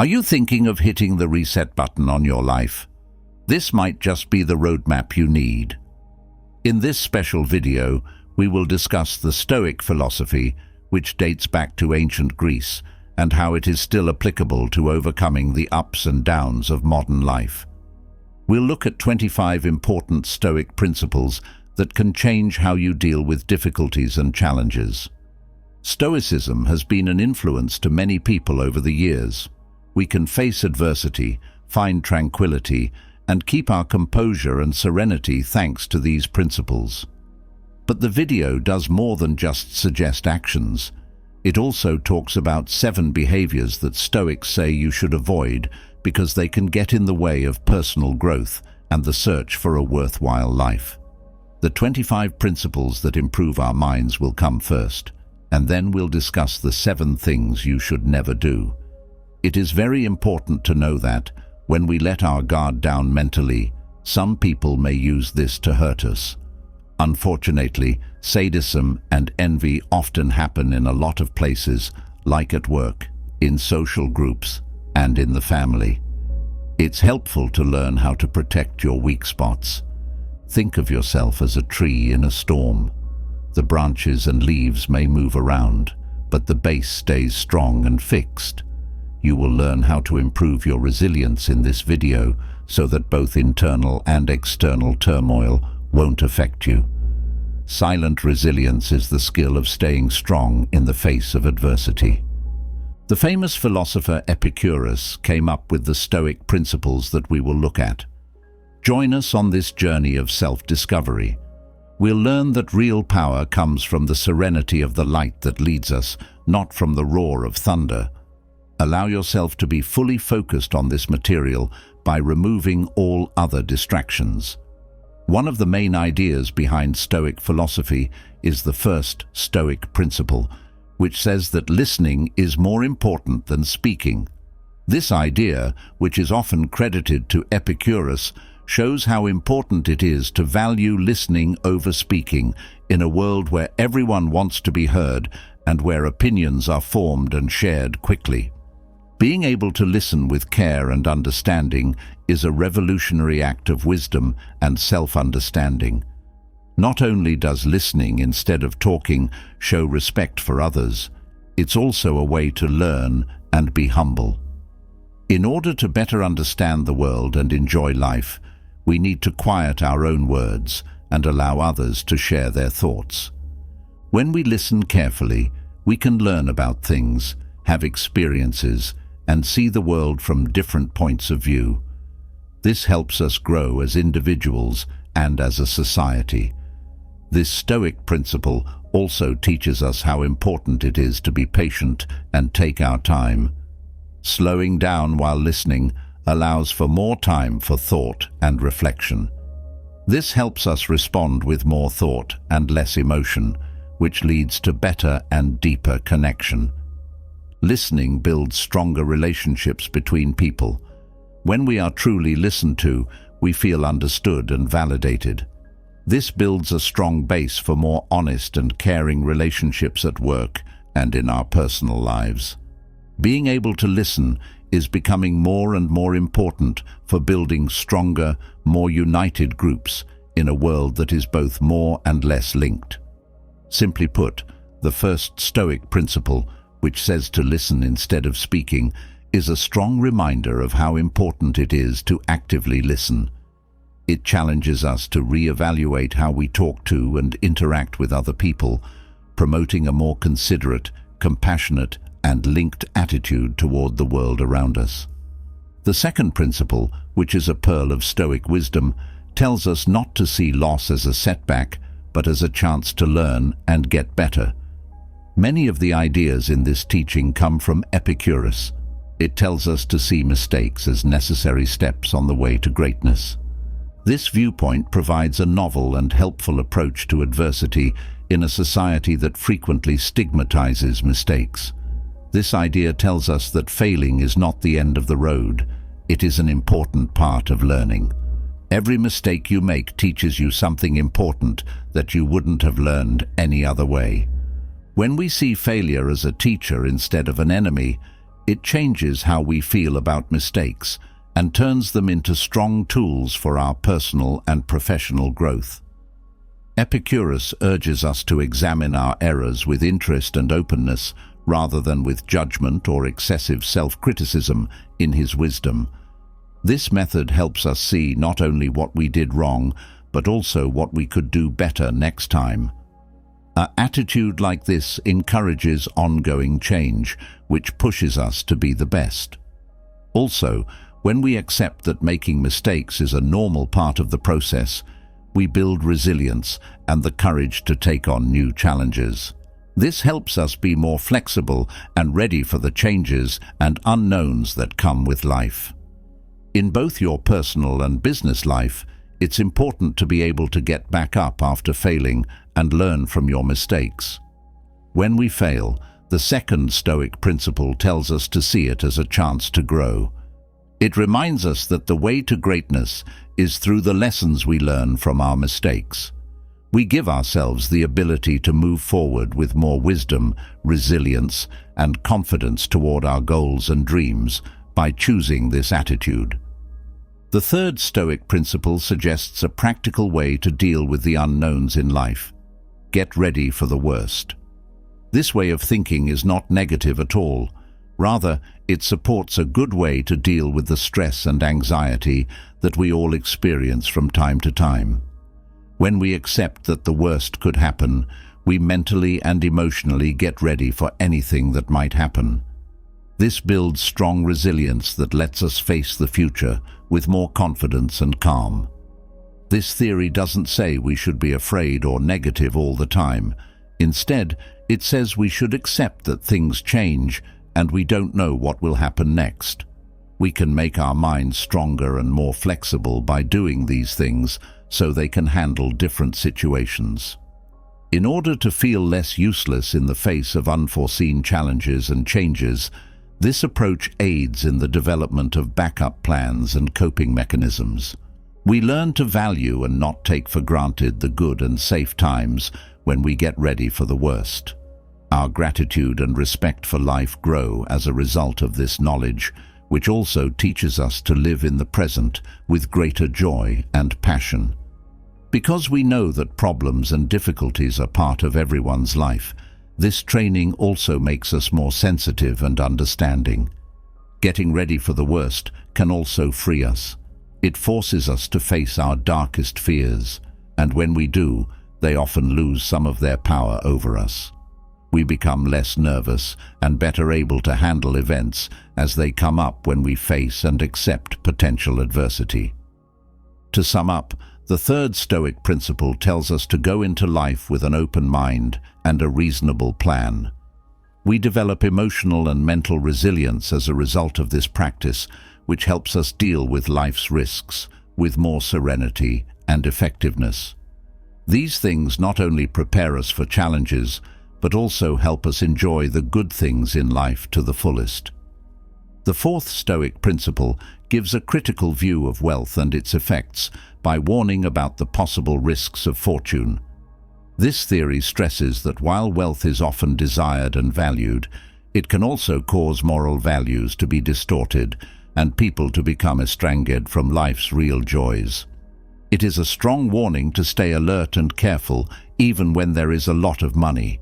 Are you thinking of hitting the reset button on your life? This might just be the roadmap you need. In this special video, we will discuss the Stoic philosophy, which dates back to ancient Greece, and how it is still applicable to overcoming the ups and downs of modern life. We'll look at 25 important Stoic principles that can change how you deal with difficulties and challenges. Stoicism has been an influence to many people over the years. We can face adversity, find tranquility, and keep our composure and serenity thanks to these principles. But the video does more than just suggest actions. It also talks about 7 behaviors that Stoics say you should avoid because they can get in the way of personal growth and the search for a worthwhile life. The 25 principles that improve our minds will come first, and then we'll discuss the 7 things you should never do. It is very important to know that, when we let our guard down mentally, some people may use this to hurt us. Unfortunately, sadism and envy often happen in a lot of places, like at work, in social groups, and in the family. It's helpful to learn how to protect your weak spots. Think of yourself as a tree in a storm. The branches and leaves may move around, but the base stays strong and fixed. You will learn how to improve your resilience in this video so that both internal and external turmoil won't affect you. Silent resilience is the skill of staying strong in the face of adversity. The famous philosopher Epicurus came up with the Stoic principles that we will look at. Join us on this journey of self-discovery. We'll learn that real power comes from the serenity of the light that leads us, not from the roar of thunder. Allow yourself to be fully focused on this material by removing all other distractions. One of the main ideas behind Stoic philosophy is the first Stoic principle, which says that listening is more important than speaking. This idea, which is often credited to Epicurus, shows how important it is to value listening over speaking in a world where everyone wants to be heard and where opinions are formed and shared quickly. Being able to listen with care and understanding is a revolutionary act of wisdom and self-understanding. Not only does listening instead of talking show respect for others, it's also a way to learn and be humble. In order to better understand the world and enjoy life, we need to quiet our own words and allow others to share their thoughts. When we listen carefully, we can learn about things, have experiences, and see the world from different points of view. This helps us grow as individuals and as a society. This Stoic principle also teaches us how important it is to be patient and take our time. Slowing down while listening allows for more time for thought and reflection. This helps us respond with more thought and less emotion, which leads to better and deeper connection. Listening builds stronger relationships between people. When we are truly listened to, we feel understood and validated. This builds a strong base for more honest and caring relationships at work and in our personal lives. Being able to listen is becoming more and more important for building stronger, more united groups in a world that is both more and less linked. Simply put, the first Stoic principle, which says to listen instead of speaking, is a strong reminder of how important it is to actively listen. It challenges us to re-evaluate how we talk to and interact with other people, promoting a more considerate, compassionate, and linked attitude toward the world around us. The second principle, which is a pearl of Stoic wisdom, tells us not to see loss as a setback, but as a chance to learn and get better. Many of the ideas in this teaching come from Epicurus. It tells us to see mistakes as necessary steps on the way to greatness. This viewpoint provides a novel and helpful approach to adversity in a society that frequently stigmatizes mistakes. This idea tells us that failing is not the end of the road. It is an important part of learning. Every mistake you make teaches you something important that you wouldn't have learned any other way. When we see failure as a teacher instead of an enemy, It changes how we feel about mistakes and turns them into strong tools for our personal and professional growth. Epicurus urges us to examine our errors with interest and openness rather than with judgment or excessive self-criticism in his wisdom. This method helps us see not only what we did wrong, but also what we could do better next time. An attitude like this encourages ongoing change, which pushes us to be the best. Also, when we accept that making mistakes is a normal part of the process, we build resilience and the courage to take on new challenges. This helps us be more flexible and ready for the changes and unknowns that come with life. In both your personal and business life, it's important to be able to get back up after failing and learn from your mistakes. When we fail, the second Stoic principle tells us to see it as a chance to grow. It reminds us that the way to greatness is through the lessons we learn from our mistakes. We give ourselves the ability to move forward with more wisdom, resilience, and confidence toward our goals and dreams by choosing this attitude. The third Stoic principle suggests a practical way to deal with the unknowns in life. Get ready for the worst. This way of thinking is not negative at all. Rather, it supports a good way to deal with the stress and anxiety that we all experience from time to time. When we accept that the worst could happen, we mentally and emotionally get ready for anything that might happen. This builds strong resilience that lets us face the future with more confidence and calm. This theory doesn't say we should be afraid or negative all the time. Instead, it says we should accept that things change and we don't know what will happen next. We can make our minds stronger and more flexible by doing these things so they can handle different situations. In order to feel less useless in the face of unforeseen challenges and changes, this approach aids in the development of backup plans and coping mechanisms. We learn to value and not take for granted the good and safe times when we get ready for the worst. Our gratitude and respect for life grow as a result of this knowledge, which also teaches us to live in the present with greater joy and passion. Because we know that problems and difficulties are part of everyone's life, this training also makes us more sensitive and understanding. Getting ready for the worst can also free us. It forces us to face our darkest fears, and when we do, they often lose some of their power over us. We become less nervous and better able to handle events as they come up when we face and accept potential adversity. To sum up, the third Stoic principle tells us to go into life with an open mind and a reasonable plan. We develop emotional and mental resilience as a result of this practice, which helps us deal with life's risks with more serenity and effectiveness. These things not only prepare us for challenges, but also help us enjoy the good things in life to the fullest. The fourth Stoic principle gives a critical view of wealth and its effects by warning about the possible risks of fortune. This theory stresses that while wealth is often desired and valued, it can also cause moral values to be distorted and people to become estranged from life's real joys. It is a strong warning to stay alert and careful even when there is a lot of money.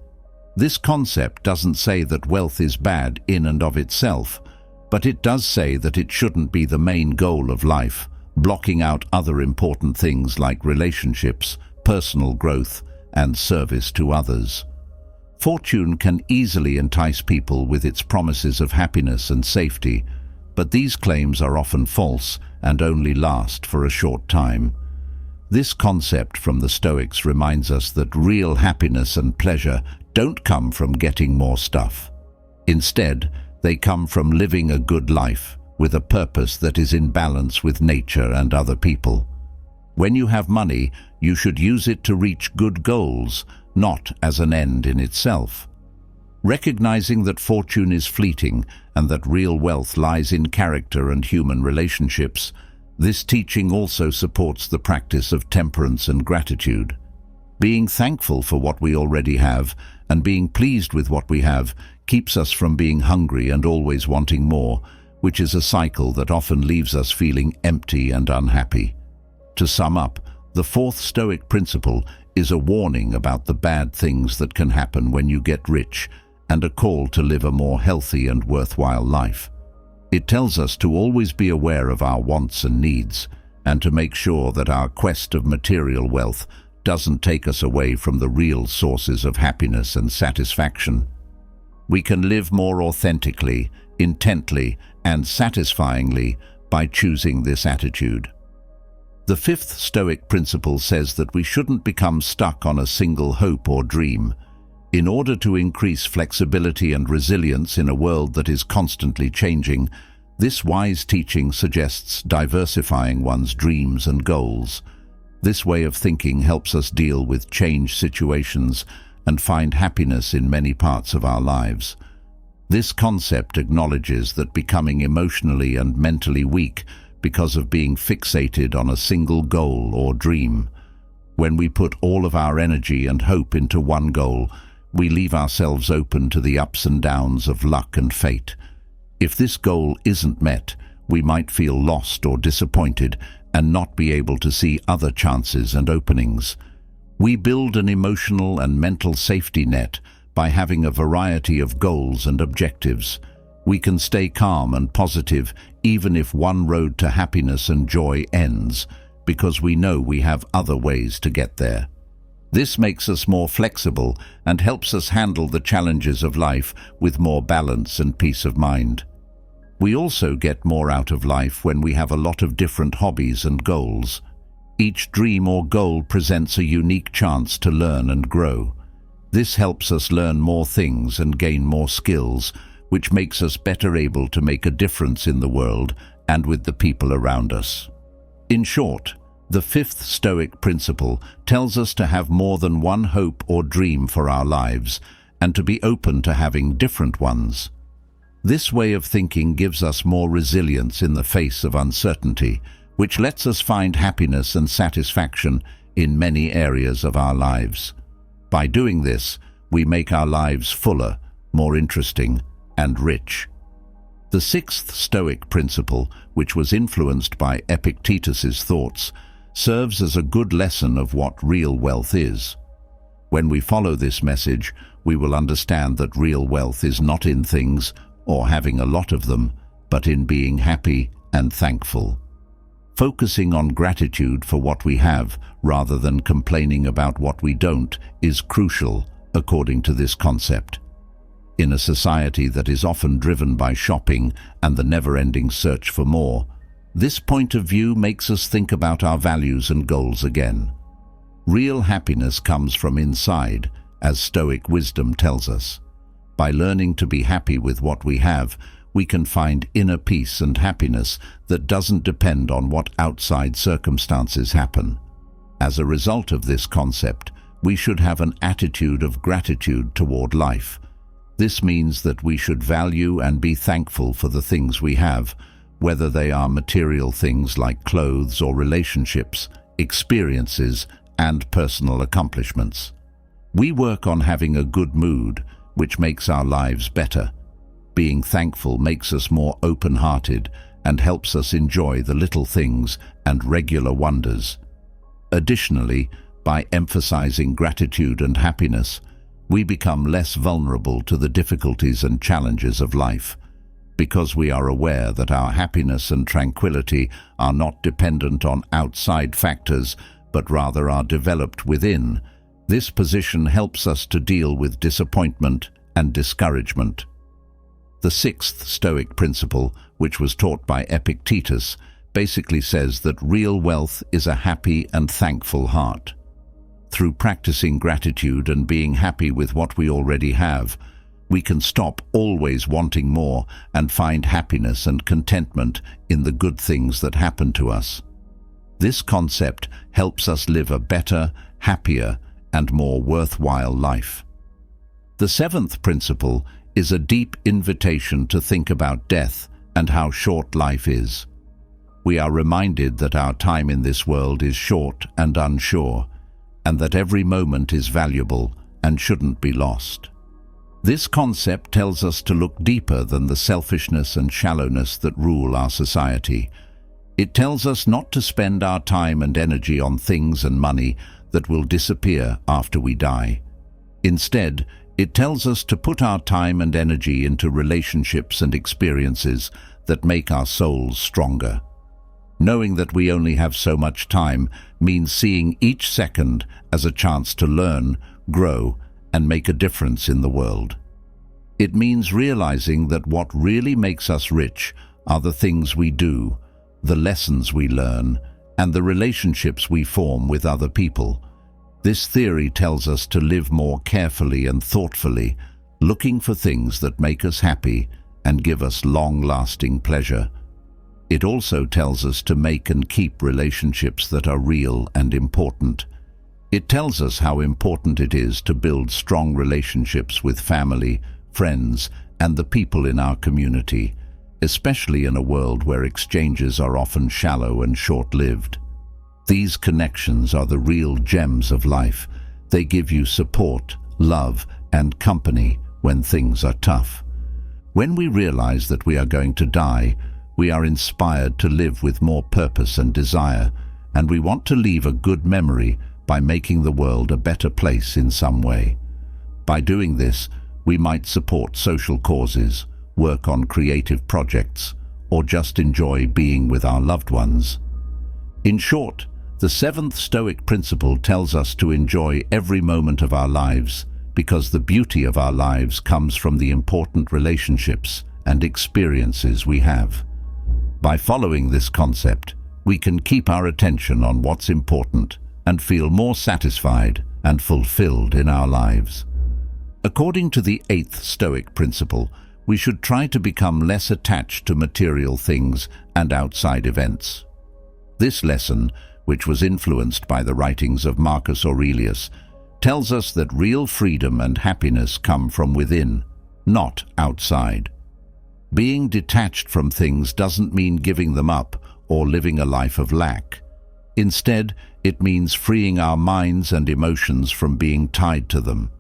This concept doesn't say that wealth is bad in and of itself, but it does say that it shouldn't be the main goal of life, blocking out other important things like relationships, personal growth, and service to others. Fortune can easily entice people with its promises of happiness and safety, but these claims are often false and only last for a short time. This concept from the Stoics reminds us that real happiness and pleasure don't come from getting more stuff. Instead, they come from living a good life with a purpose that is in balance with nature and other people. When you have money, you should use it to reach good goals, not as an end in itself. Recognizing that fortune is fleeting and that real wealth lies in character and human relationships, this teaching also supports the practice of temperance and gratitude. Being thankful for what we already have and being pleased with what we have keeps us from being hungry and always wanting more, which is a cycle that often leaves us feeling empty and unhappy. To sum up, the fourth Stoic principle is a warning about the bad things that can happen when you get rich and a call to live a more healthy and worthwhile life. It tells us to always be aware of our wants and needs and to make sure that our quest of material wealth doesn't take us away from the real sources of happiness and satisfaction. We can live more authentically, intently, and satisfyingly by choosing this attitude. The fifth Stoic principle says that we shouldn't become stuck on a single hope or dream. In order to increase flexibility and resilience in a world that is constantly changing, this wise teaching suggests diversifying one's dreams and goals. This way of thinking helps us deal with change situations and find happiness in many parts of our lives. This concept acknowledges that becoming emotionally and mentally weak because of being fixated on a single goal or dream. When we put all of our energy and hope into one goal, we leave ourselves open to the ups and downs of luck and fate. If this goal isn't met, we might feel lost or disappointed and not be able to see other chances and openings. We build an emotional and mental safety net by having a variety of goals and objectives. We can stay calm and positive even if one road to happiness and joy ends, because we know we have other ways to get there. This makes us more flexible and helps us handle the challenges of life with more balance and peace of mind. We also get more out of life when we have a lot of different hobbies and goals. Each dream or goal presents a unique chance to learn and grow. This helps us learn more things and gain more skills, which makes us better able to make a difference in the world and with the people around us. In short, the fifth Stoic principle tells us to have more than one hope or dream for our lives and to be open to having different ones. This way of thinking gives us more resilience in the face of uncertainty, which lets us find happiness and satisfaction in many areas of our lives. By doing this, we make our lives fuller, more interesting, and rich. The sixth Stoic principle, which was influenced by Epictetus's thoughts, serves as a good lesson of what real wealth is. When we follow this message, we will understand that real wealth is not in things or having a lot of them, but in being happy and thankful. Focusing on gratitude for what we have rather than complaining about what we don't is crucial, according to this concept. In a society that is often driven by shopping and the never-ending search for more, this point of view makes us think about our values and goals again. Real happiness comes from inside, as Stoic wisdom tells us. By learning to be happy with what we have, we can find inner peace and happiness that doesn't depend on what outside circumstances happen. As a result of this concept, we should have an attitude of gratitude toward life. This means that we should value and be thankful for the things we have, whether they are material things like clothes or relationships, experiences, and personal accomplishments. We work on having a good mood, which makes our lives better. Being thankful makes us more open-hearted and helps us enjoy the little things and regular wonders. Additionally, by emphasizing gratitude and happiness, we become less vulnerable to the difficulties and challenges of life. Because we are aware that our happiness and tranquility are not dependent on outside factors, but rather are developed within, this position helps us to deal with disappointment and discouragement. The sixth Stoic principle, which was taught by Epictetus, basically says that real wealth is a happy and thankful heart. Through practicing gratitude and being happy with what we already have, we can stop always wanting more and find happiness and contentment in the good things that happen to us. This concept helps us live a better, happier, and more worthwhile life. The seventh principle is a deep invitation to think about death and how short life is. We are reminded that our time in this world is short and unsure, and that every moment is valuable and shouldn't be lost. This concept tells us to look deeper than the selfishness and shallowness that rule our society. It tells us not to spend our time and energy on things and money that will disappear after we die. Instead, it tells us to put our time and energy into relationships and experiences that make our souls stronger. Knowing that we only have so much time means seeing each second as a chance to learn, grow, and make a difference in the world. It means realizing that what really makes us rich are the things we do, the lessons we learn, and the relationships we form with other people. This theory tells us to live more carefully and thoughtfully, looking for things that make us happy and give us long-lasting pleasure. It also tells us to make and keep relationships that are real and important. It tells us how important it is to build strong relationships with family, friends, and the people in our community, especially in a world where exchanges are often shallow and short-lived. These connections are the real gems of life. They give you support, love, and company when things are tough. When we realize that we are going to die, we are inspired to live with more purpose and desire, and we want to leave a good memory by making the world a better place in some way. By doing this, we might support social causes, work on creative projects, or just enjoy being with our loved ones. In short, the seventh Stoic principle tells us to enjoy every moment of our lives, because the beauty of our lives comes from the important relationships and experiences we have. By following this concept, we can keep our attention on what's important and feel more satisfied and fulfilled in our lives. According to the eighth Stoic principle, we should try to become less attached to material things and outside events. This lesson, which was influenced by the writings of Marcus Aurelius, tells us that real freedom and happiness come from within, not outside. Being detached from things doesn't mean giving them up or living a life of lack. Instead, it means freeing our minds and emotions from being tied to them.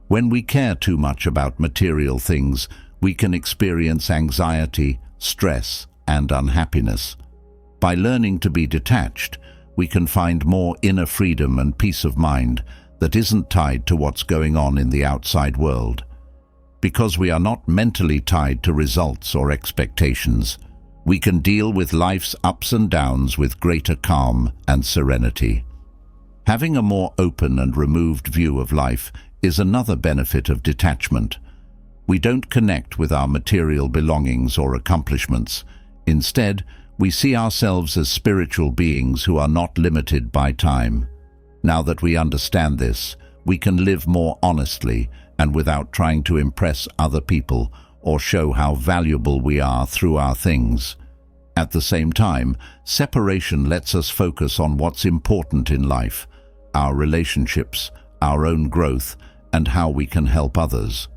When we care too much about material things, we can experience anxiety, stress, and unhappiness. By learning to be detached, we can find more inner freedom and peace of mind that isn't tied to what's going on in the outside world. Because we are not mentally tied to results or expectations, we can deal with life's ups and downs with greater calm and serenity. Having a more open and removed view of life is another benefit of detachment. We don't connect with our material belongings or accomplishments. Instead, we see ourselves as spiritual beings who are not limited by time. Now that we understand this, we can live more honestly and without trying to impress other people or show how valuable we are through our things. At the same time, separation lets us focus on what's important in life, our relationships, our own growth, and how we can help others.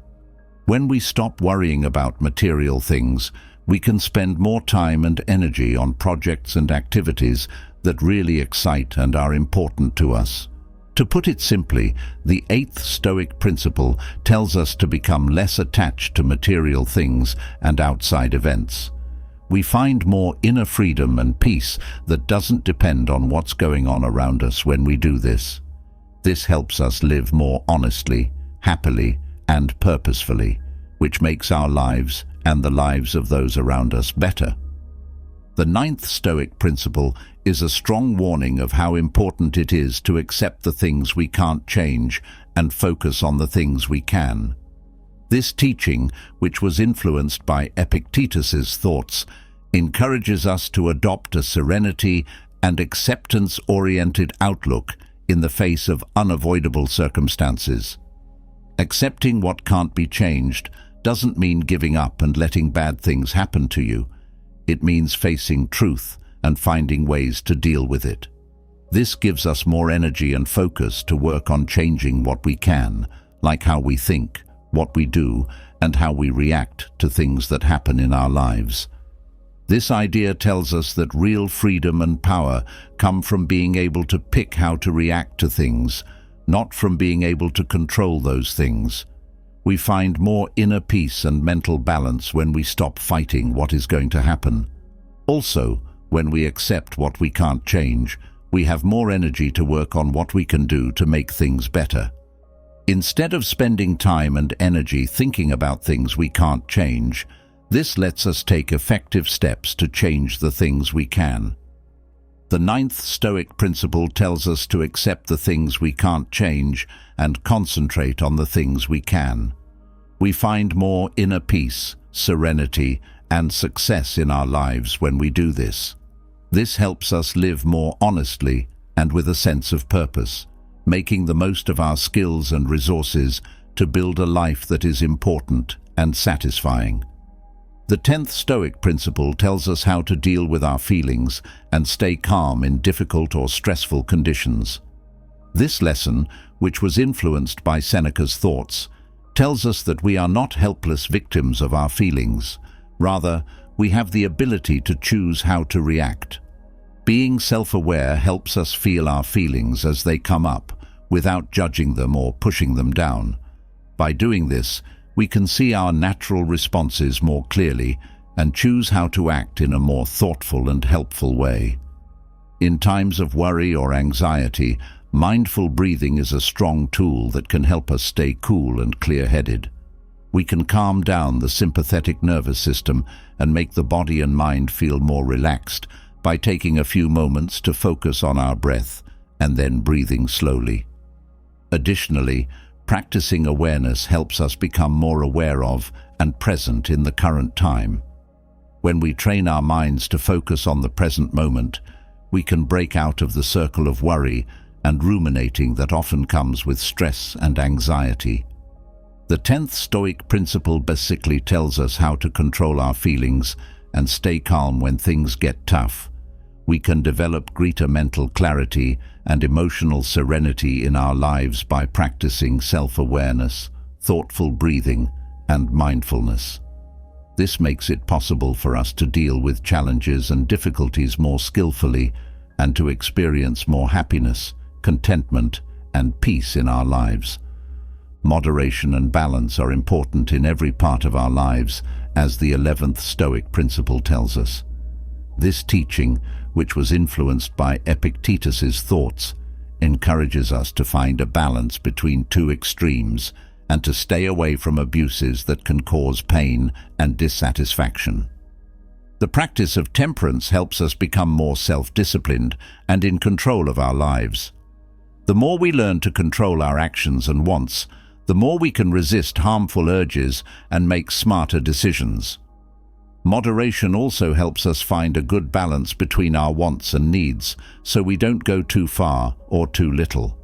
When we stop worrying about material things, we can spend more time and energy on projects and activities that really excite and are important to us. To put it simply, the eighth Stoic principle tells us to become less attached to material things and outside events. We find more inner freedom and peace that doesn't depend on what's going on around us when we do this. This helps us live more honestly, happily, and purposefully, which makes our lives and the lives of those around us better. The ninth Stoic principle is a strong warning of how important it is to accept the things we can't change and focus on the things we can. This teaching, which was influenced by Epictetus's thoughts, encourages us to adopt a serenity and acceptance-oriented outlook in the face of unavoidable circumstances. Accepting what can't be changed doesn't mean giving up and letting bad things happen to you. It means facing truth and finding ways to deal with it. This gives us more energy and focus to work on changing what we can, like how we think, what we do, and how we react to things that happen in our lives. This idea tells us that real freedom and power come from being able to pick how to react to things, not from being able to control those things. We find more inner peace and mental balance when we stop fighting what is going to happen. Also, when we accept what we can't change, we have more energy to work on what we can do to make things better. Instead of spending time and energy thinking about things we can't change, this lets us take effective steps to change the things we can. The 9th Stoic principle tells us to accept the things we can't change and concentrate on the things we can. We find more inner peace, serenity, and success in our lives when we do this. This helps us live more honestly and with a sense of purpose, making the most of our skills and resources to build a life that is important and satisfying. The 10th Stoic principle tells us how to deal with our feelings and stay calm in difficult or stressful conditions. This lesson, which was influenced by Seneca's thoughts, tells us that we are not helpless victims of our feelings. Rather, we have the ability to choose how to react. Being self-aware helps us feel our feelings as they come up, without judging them or pushing them down. By doing this, we can see our natural responses more clearly and choose how to act in a more thoughtful and helpful way. In times of worry or anxiety, mindful breathing is a strong tool that can help us stay cool and clear-headed. We can calm down the sympathetic nervous system and make the body and mind feel more relaxed by taking a few moments to focus on our breath and then breathing slowly. Additionally, practicing awareness helps us become more aware of and present in the current time. When we train our minds to focus on the present moment, we can break out of the circle of worry and ruminating that often comes with stress and anxiety. The 10th Stoic principle basically tells us how to control our feelings and stay calm when things get tough. We can develop greater mental clarity and emotional serenity in our lives by practicing self-awareness, thoughtful breathing, and mindfulness. This makes it possible for us to deal with challenges and difficulties more skillfully and to experience more happiness, contentment, and peace in our lives. Moderation and balance are important in every part of our lives, as the 11th Stoic principle tells us. This teaching, which was influenced by Epictetus's thoughts, encourages us to find a balance between two extremes and to stay away from abuses that can cause pain and dissatisfaction. The practice of temperance helps us become more self-disciplined and in control of our lives. The more we learn to control our actions and wants, the more we can resist harmful urges and make smarter decisions. Moderation also helps us find a good balance between our wants and needs, so we don't go too far or too little.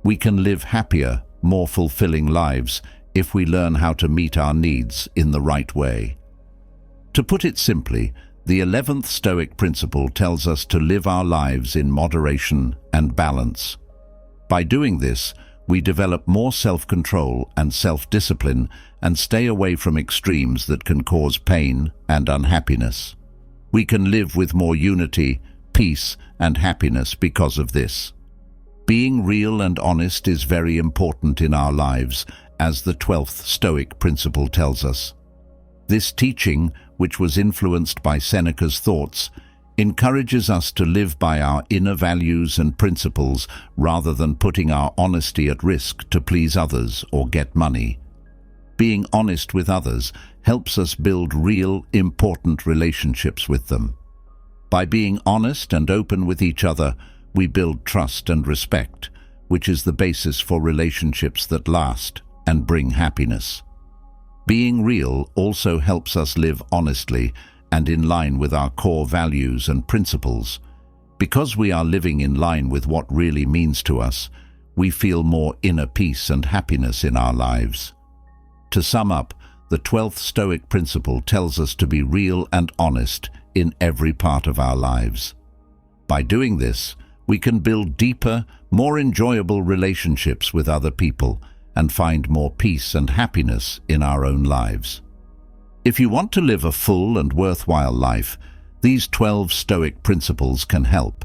We can live happier, more fulfilling lives if we learn how to meet our needs in the right way. To put it simply, the 11th Stoic principle tells us to live our lives in moderation and balance. By doing this, we develop more self-control and self-discipline and stay away from extremes that can cause pain and unhappiness. We can live with more unity, peace, and happiness because of this. Being real and honest is very important in our lives, as the 12th Stoic principle tells us. This teaching, which was influenced by Seneca's thoughts, encourages us to live by our inner values and principles rather than putting our honesty at risk to please others or get money. Being honest with others helps us build real, important relationships with them. By being honest and open with each other, we build trust and respect, which is the basis for relationships that last and bring happiness. Being real also helps us live honestly and in line with our core values and principles. Because we are living in line with what really means to us, we feel more inner peace and happiness in our lives. To sum up, the 12th Stoic principle tells us to be real and honest in every part of our lives. By doing this, we can build deeper, more enjoyable relationships with other people and find more peace and happiness in our own lives. If you want to live a full and worthwhile life, These 12 Stoic principles can help.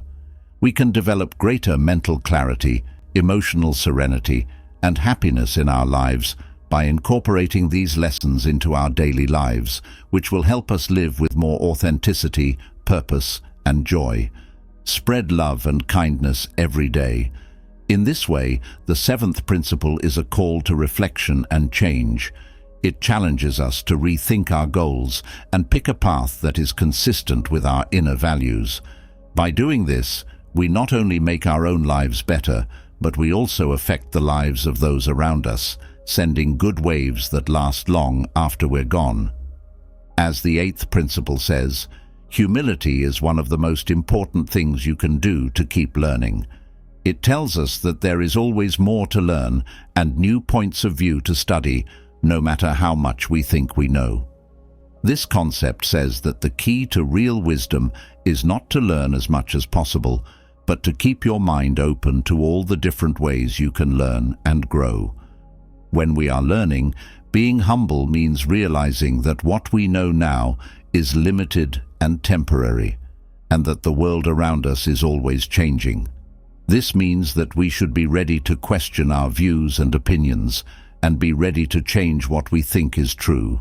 We can develop greater mental clarity, emotional serenity, and happiness in our lives by incorporating these lessons into our daily lives, which will help us live with more authenticity, purpose, and joy. Spread love and kindness every day. In this way, the 7th principle is a call to reflection and change. It challenges us to rethink our goals and pick a path that is consistent with our inner values. By doing this, we not only make our own lives better, but we also affect the lives of those around us, sending good waves that last long after we're gone. As the 8th principle says, humility is one of the most important things you can do to keep learning. It tells us that there is always more to learn and new points of view to study, no matter how much we think we know. This concept says that the key to real wisdom is not to learn as much as possible, but to keep your mind open to all the different ways you can learn and grow. When we are learning, being humble means realizing that what we know now is limited and temporary, and that the world around us is always changing. This means that we should be ready to question our views and opinions, and be ready to change what we think is true.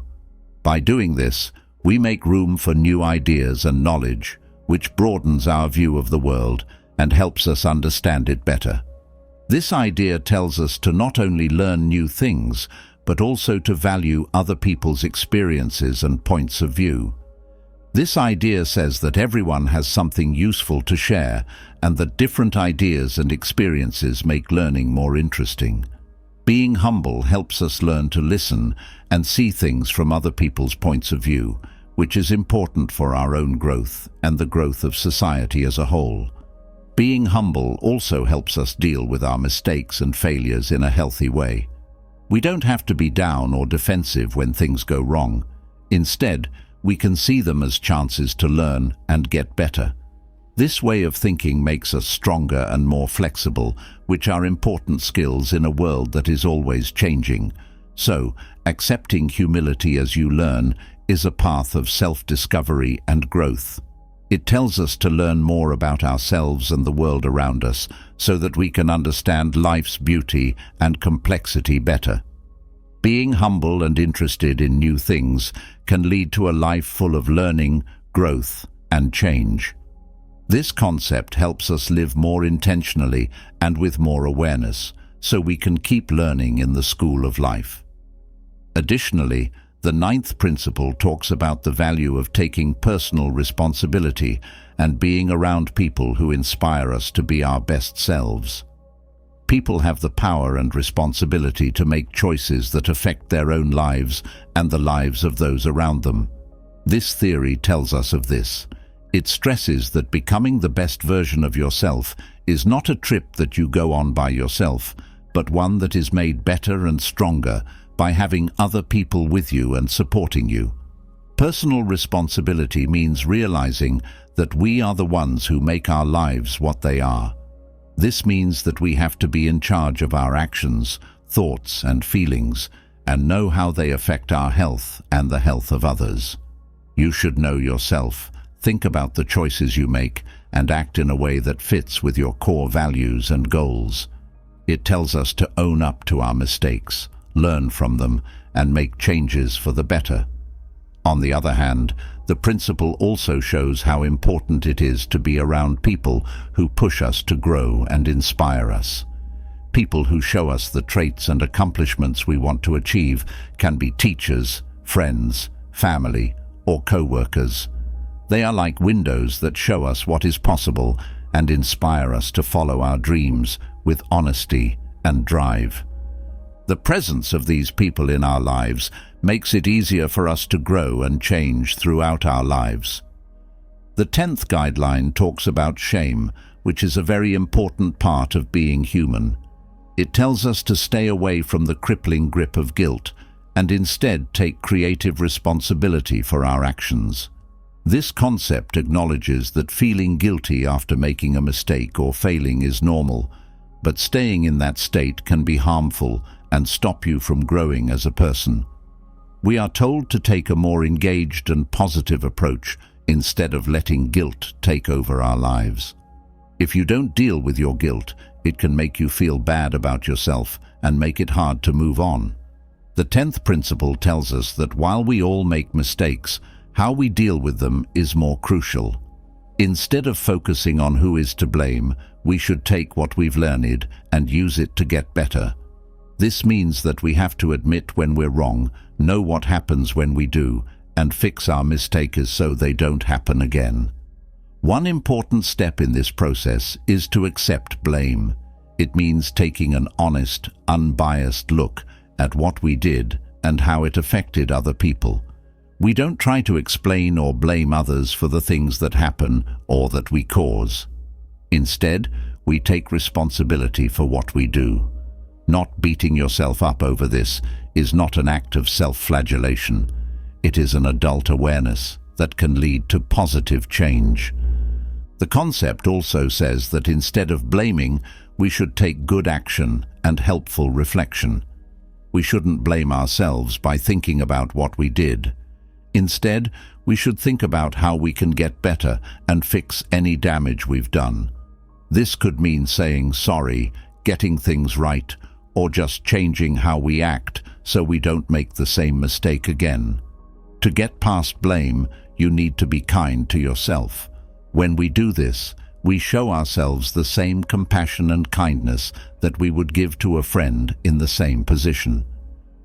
By doing this, we make room for new ideas and knowledge, which broadens our view of the world and helps us understand it better. This idea tells us to not only learn new things, but also to value other people's experiences and points of view. This idea says that everyone has something useful to share, and that different ideas and experiences make learning more interesting. Being humble helps us learn to listen and see things from other people's points of view, which is important for our own growth and the growth of society as a whole. Being humble also helps us deal with our mistakes and failures in a healthy way. We don't have to be down or defensive when things go wrong. Instead, we can see them as chances to learn and get better. This way of thinking makes us stronger and more flexible, which are important skills in a world that is always changing. So, accepting humility as you learn is a path of self-discovery and growth. It tells us to learn more about ourselves and the world around us so that we can understand life's beauty and complexity better. Being humble and interested in new things can lead to a life full of learning, growth, and change. This concept helps us live more intentionally and with more awareness, so we can keep learning in the school of life. Additionally, the 9th principle talks about the value of taking personal responsibility and being around people who inspire us to be our best selves. People have the power and responsibility to make choices that affect their own lives and the lives of those around them. This theory tells us of this. It stresses that becoming the best version of yourself is not a trip that you go on by yourself, but one that is made better and stronger by having other people with you and supporting you. Personal responsibility means realizing that we are the ones who make our lives what they are. This means that we have to be in charge of our actions, thoughts, and feelings, and know how they affect our health and the health of others. You should know yourself, think about the choices you make, and act in a way that fits with your core values and goals. It tells us to own up to our mistakes, learn from them, and make changes for the better. On the other hand, the principle also shows how important it is to be around people who push us to grow and inspire us. People who show us the traits and accomplishments we want to achieve can be teachers, friends, family, or co-workers. They are like windows that show us what is possible and inspire us to follow our dreams with honesty and drive. The presence of these people in our lives makes it easier for us to grow and change throughout our lives. The 10th guideline talks about shame, which is a very important part of being human. It tells us to stay away from the crippling grip of guilt and instead take creative responsibility for our actions. This concept acknowledges that feeling guilty after making a mistake or failing is normal, but staying in that state can be harmful and stop you from growing as a person. We are told to take a more engaged and positive approach instead of letting guilt take over our lives. If you don't deal with your guilt, it can make you feel bad about yourself and make it hard to move on. The 10th principle tells us that while we all make mistakes, how we deal with them is more crucial. Instead of focusing on who is to blame, we should take what we've learned and use it to get better. This means that we have to admit when we're wrong, know what happens when we do, and fix our mistakes so they don't happen again. One important step in this process is to accept blame. It means taking an honest, unbiased look at what we did and how it affected other people. We don't try to explain or blame others for the things that happen or that we cause. Instead, we take responsibility for what we do. Not beating yourself up over this is not an act of self-flagellation. It is an adult awareness that can lead to positive change. The concept also says that instead of blaming, we should take good action and helpful reflection. We shouldn't blame ourselves by thinking about what we did. Instead, we should think about how we can get better and fix any damage we've done. This could mean saying sorry, getting things right, or just changing how we act so we don't make the same mistake again. To get past blame, you need to be kind to yourself. When we do this, we show ourselves the same compassion and kindness that we would give to a friend in the same position.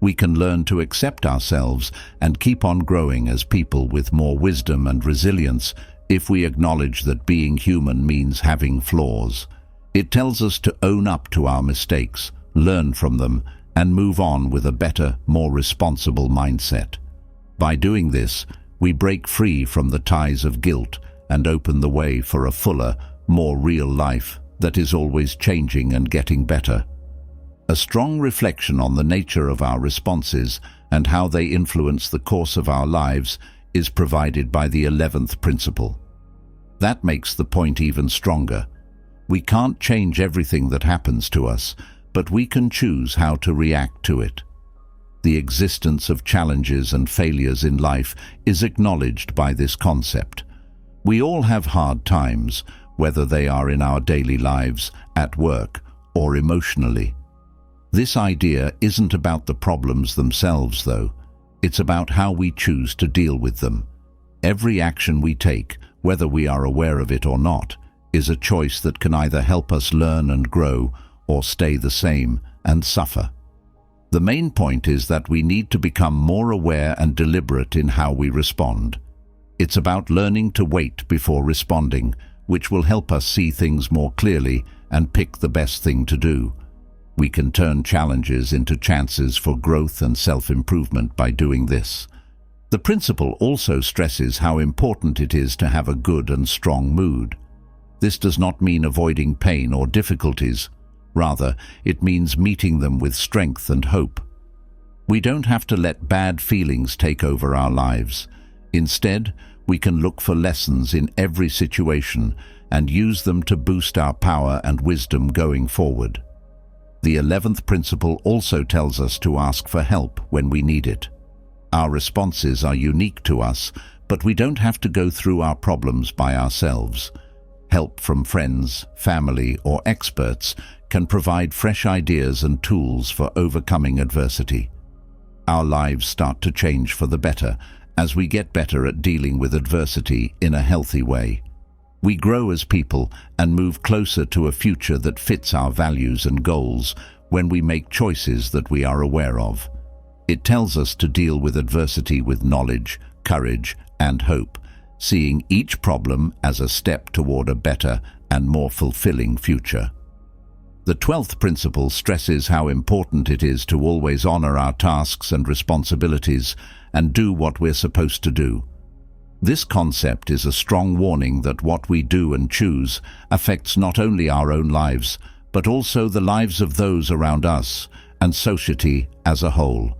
We can learn to accept ourselves and keep on growing as people with more wisdom and resilience if we acknowledge that being human means having flaws. It tells us to own up to our mistakes, learn from them, and move on with a better, more responsible mindset. By doing this, we break free from the ties of guilt and open the way for a fuller, more real life that is always changing and getting better. A strong reflection on the nature of our responses and how they influence the course of our lives is provided by the 11th principle. That makes the point even stronger. We can't change everything that happens to us, but we can choose how to react to it. The existence of challenges and failures in life is acknowledged by this concept. We all have hard times, whether they are in our daily lives, at work, or emotionally. This idea isn't about the problems themselves, though. It's about how we choose to deal with them. Every action we take, whether we are aware of it or not, is a choice that can either help us learn and grow or stay the same and suffer. The main point is that we need to become more aware and deliberate in how we respond. It's about learning to wait before responding, which will help us see things more clearly and pick the best thing to do. We can turn challenges into chances for growth and self-improvement by doing this. The principle also stresses how important it is to have a good and strong mood. This does not mean avoiding pain or difficulties. Rather, it means meeting them with strength and hope. We don't have to let bad feelings take over our lives. Instead, we can look for lessons in every situation and use them to boost our power and wisdom going forward. The 11th principle also tells us to ask for help when we need it. Our responses are unique to us, but we don't have to go through our problems by ourselves. Help from friends, family, or experts can provide fresh ideas and tools for overcoming adversity. Our lives start to change for the better as we get better at dealing with adversity in a healthy way. We grow as people and move closer to a future that fits our values and goals when we make choices that we are aware of. It tells us to deal with adversity with knowledge, courage, and hope, seeing each problem as a step toward a better and more fulfilling future. The 12th principle stresses how important it is to always honor our tasks and responsibilities and do what we're supposed to do. This concept is a strong warning that what we do and choose affects not only our own lives, but also the lives of those around us and society as a whole.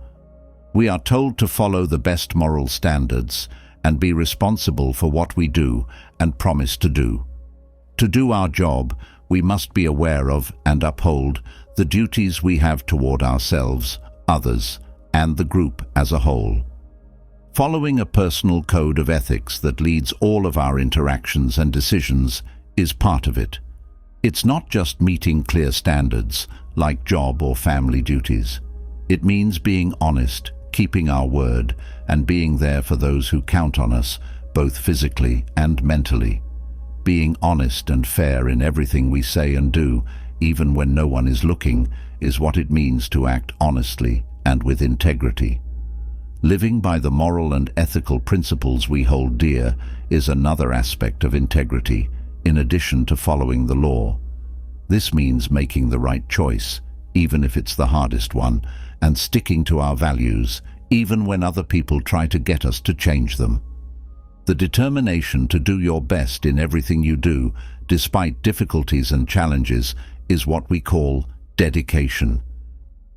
We are told to follow the best moral standards and be responsible for what we do and promise to do. To do our job, we must be aware of and uphold the duties we have toward ourselves, others, and the group as a whole. Following a personal code of ethics that leads all of our interactions and decisions is part of it. It's not just meeting clear standards, like job or family duties. It means being honest, keeping our word, and being there for those who count on us, both physically and mentally. Being honest and fair in everything we say and do, even when no one is looking, is what it means to act honestly and with integrity. Living by the moral and ethical principles we hold dear is another aspect of integrity, in addition to following the law. This means making the right choice, even if it's the hardest one, and sticking to our values, even when other people try to get us to change them. The determination to do your best in everything you do, despite difficulties and challenges, is what we call dedication.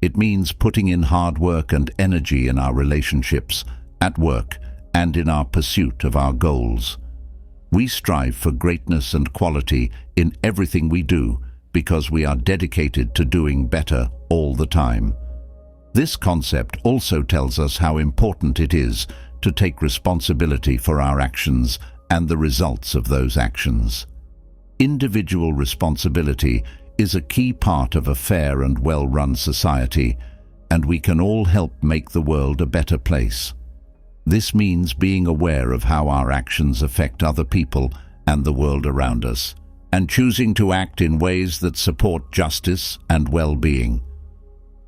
It means putting in hard work and energy in our relationships, at work, and in our pursuit of our goals. We strive for greatness and quality in everything we do because we are dedicated to doing better all the time. This concept also tells us how important it is to take responsibility for our actions and the results of those actions. Individual responsibility is a key part of a fair and well-run society, and we can all help make the world a better place. This means being aware of how our actions affect other people and the world around us, and choosing to act in ways that support justice and well-being.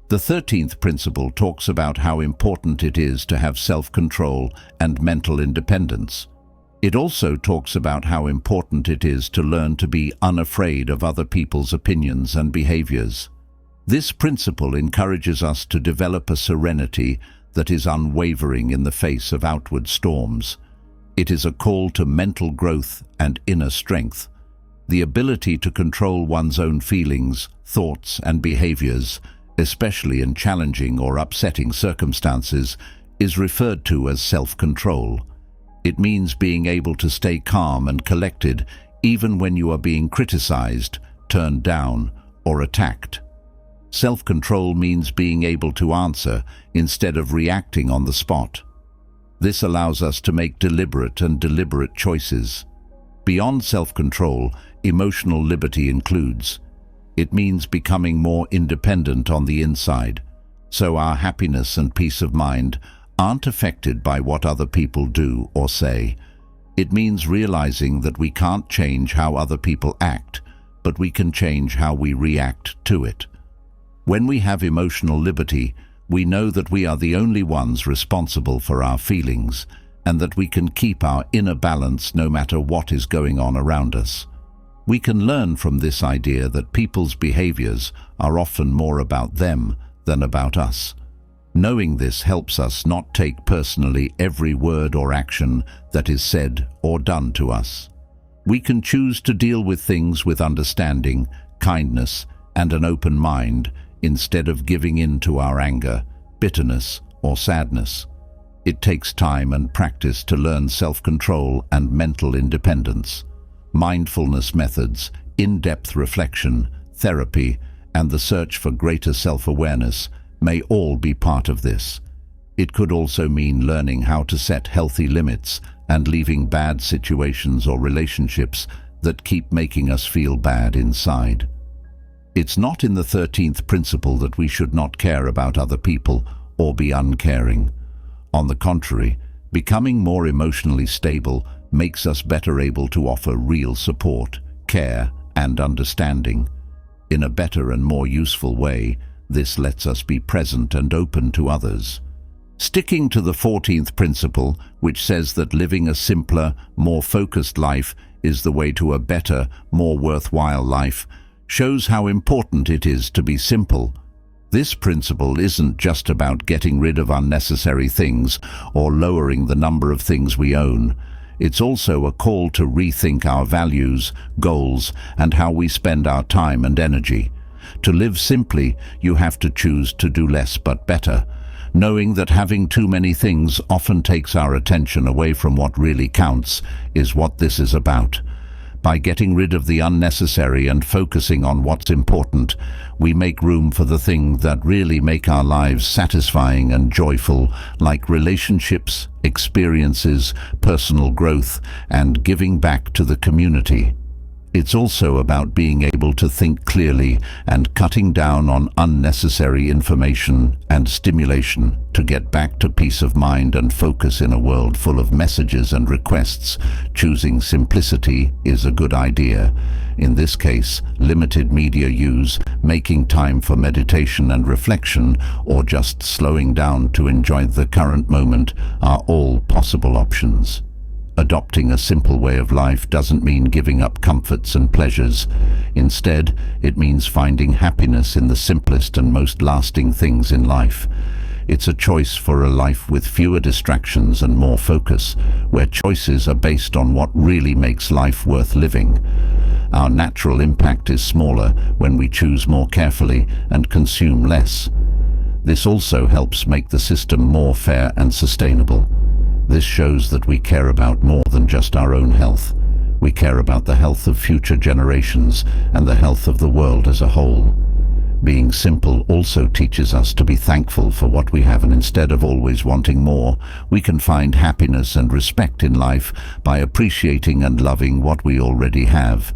The 13th principle talks about how important it is to have self-control and mental independence. It also talks about how important it is to learn to be unafraid of other people's opinions and behaviors. This principle encourages us to develop a serenity that is unwavering in the face of outward storms. It is a call to mental growth and inner strength. The ability to control one's own feelings, thoughts, and behaviors, especially in challenging or upsetting circumstances, is referred to as self-control. It means being able to stay calm and collected even when you are being criticized, turned down, or attacked. Self-control means being able to answer instead of reacting on the spot. This allows us to make deliberate choices. Beyond self-control, emotional liberty includes. It means becoming more independent on the inside, so our happiness and peace of mind aren't affected by what other people do or say. It means realizing that we can't change how other people act, but we can change how we react to it. When we have emotional liberty, we know that we are the only ones responsible for our feelings, and that we can keep our inner balance no matter what is going on around us. We can learn from this idea that people's behaviors are often more about them than about us. Knowing this helps us not take personally every word or action that is said or done to us. We can choose to deal with things with understanding, kindness, and an open mind instead of giving in to our anger, bitterness, or sadness. It takes time and practice to learn self-control and mental independence. Mindfulness methods, in-depth reflection, therapy, and the search for greater self-awareness may all be part of this. It could also mean learning how to set healthy limits and leaving bad situations or relationships that keep making us feel bad inside. It's not in the 13th principle that we should not care about other people or be uncaring. On the contrary, becoming more emotionally stable makes us better able to offer real support, care, and understanding. In a better and more useful way, this lets us be present and open to others. Sticking to the 14th principle, which says that living a simpler, more focused life is the way to a better, more worthwhile life, shows how important it is to be simple. This principle isn't just about getting rid of unnecessary things or lowering the number of things we own. It's also a call to rethink our values, goals, and how we spend our time and energy. To live simply, you have to choose to do less but better, knowing that having too many things often takes our attention away from what really counts is what this is about. By getting rid of the unnecessary and focusing on what's important, we make room for the things that really make our lives satisfying and joyful, like relationships, experiences, personal growth, and giving back to the community. It's also about being able to think clearly and cutting down on unnecessary information and stimulation to get back to peace of mind and focus in a world full of messages and requests. Choosing simplicity is a good idea. In this case, limited media use, making time for meditation and reflection, or just slowing down to enjoy the current moment are all possible options. Adopting a simple way of life doesn't mean giving up comforts and pleasures. Instead, it means finding happiness in the simplest and most lasting things in life. It's a choice for a life with fewer distractions and more focus, where choices are based on what really makes life worth living. Our natural impact is smaller when we choose more carefully and consume less. This also helps make the system more fair and sustainable. This shows that we care about more than just our own health. We care about the health of future generations and the health of the world as a whole. Being simple also teaches us to be thankful for what we have, and instead of always wanting more, we can find happiness and respect in life by appreciating and loving what we already have.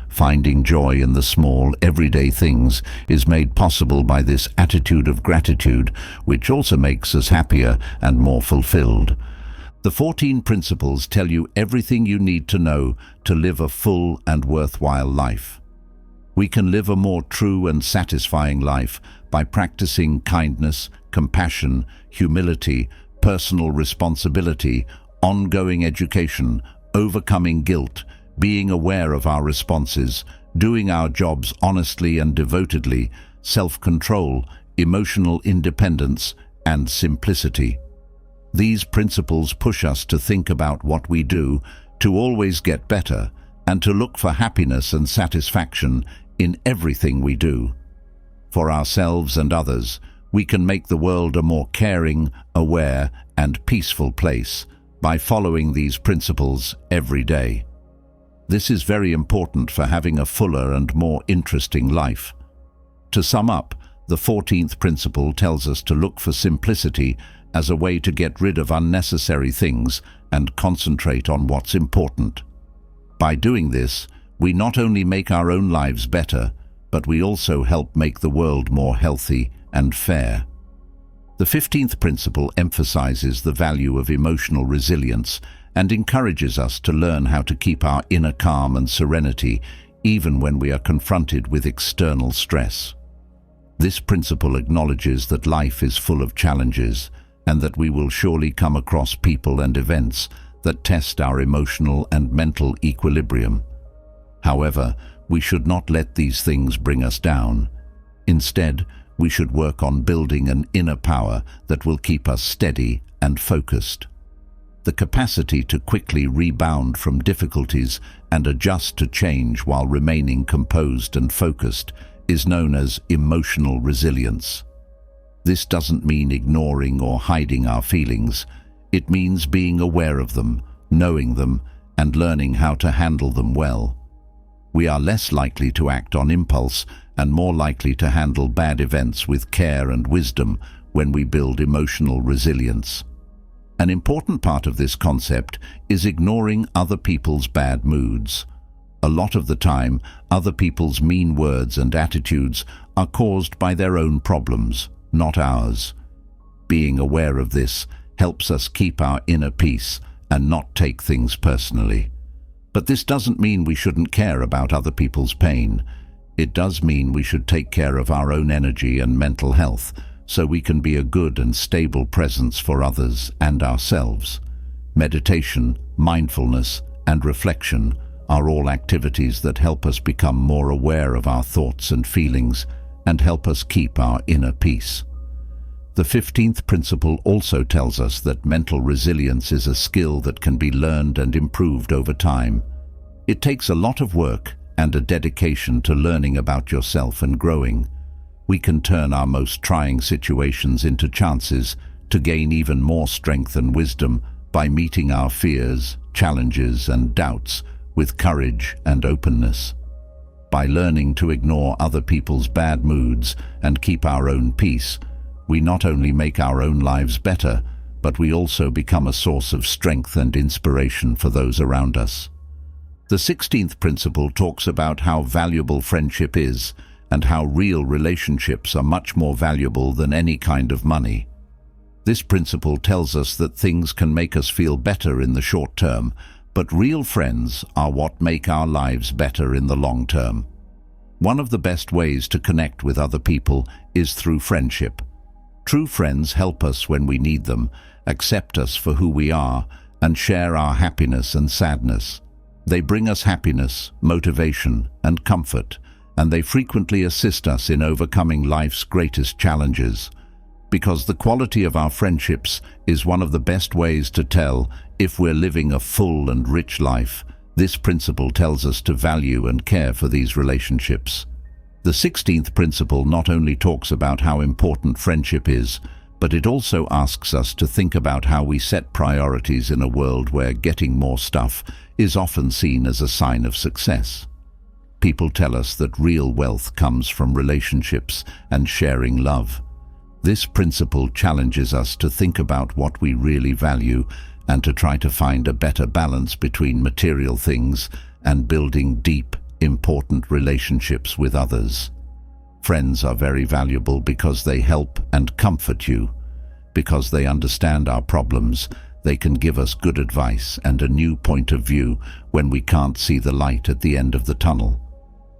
Finding joy in the small, everyday things is made possible by this attitude of gratitude, which also makes us happier and more fulfilled. The 14 principles tell you everything you need to know to live a full and worthwhile life. We can live a more true and satisfying life by practicing kindness, compassion, humility, personal responsibility, ongoing education, overcoming guilt, being aware of our responses, doing our jobs honestly and devotedly, self-control, emotional independence, and simplicity. These principles push us to think about what we do, to always get better, and to look for happiness and satisfaction in everything we do. For ourselves and others, we can make the world a more caring, aware, and peaceful place by following these principles every day. This is very important for having a fuller and more interesting life. To sum up, the 14th principle tells us to look for simplicity as a way to get rid of unnecessary things and concentrate on what's important. By doing this, we not only make our own lives better, but we also help make the world more healthy and fair. The 15th principle emphasizes the value of emotional resilience and encourages us to learn how to keep our inner calm and serenity even when we are confronted with external stress. This principle acknowledges that life is full of challenges and that we will surely come across people and events that test our emotional and mental equilibrium. However, we should not let these things bring us down. Instead, we should work on building an inner power that will keep us steady and focused. The capacity to quickly rebound from difficulties and adjust to change while remaining composed and focused is known as emotional resilience. This doesn't mean ignoring or hiding our feelings. It means being aware of them, knowing them, and learning how to handle them well. We are less likely to act on impulse and more likely to handle bad events with care and wisdom when we build emotional resilience. An important part of this concept is ignoring other people's bad moods. A lot of the time, other people's mean words and attitudes are caused by their own problems, not ours. Being aware of this helps us keep our inner peace and not take things personally. But this doesn't mean we shouldn't care about other people's pain. It does mean we should take care of our own energy and mental health so we can be a good and stable presence for others and ourselves. Meditation, mindfulness, and reflection are all activities that help us become more aware of our thoughts and feelings and help us keep our inner peace. The 15th principle also tells us that mental resilience is a skill that can be learned and improved over time. It takes a lot of work and a dedication to learning about yourself and growing. We can turn our most trying situations into chances to gain even more strength and wisdom by meeting our fears, challenges, and doubts with courage and openness. By learning to ignore other people's bad moods and keep our own peace, we not only make our own lives better, but we also become a source of strength and inspiration for those around us. The 16th principle talks about how valuable friendship is and how real relationships are much more valuable than any kind of money. This principle tells us that things can make us feel better in the short term, but real friends are what make our lives better in the long term. One of the best ways to connect with other people is through friendship. True friends help us when we need them, accept us for who we are, and share our happiness and sadness. They bring us happiness, motivation, and comfort, and they frequently assist us in overcoming life's greatest challenges. Because the quality of our friendships is one of the best ways to tell if we're living a full and rich life, this principle tells us to value and care for these relationships. The 16th principle not only talks about how important friendship is, but it also asks us to think about how we set priorities in a world where getting more stuff is often seen as a sign of success. People tell us that real wealth comes from relationships and sharing love. This principle challenges us to think about what we really value and to try to find a better balance between material things and building deep, important relationships with others. Friends are very valuable because they help and comfort you. Because they understand our problems, they can give us good advice and a new point of view when we can't see the light at the end of the tunnel.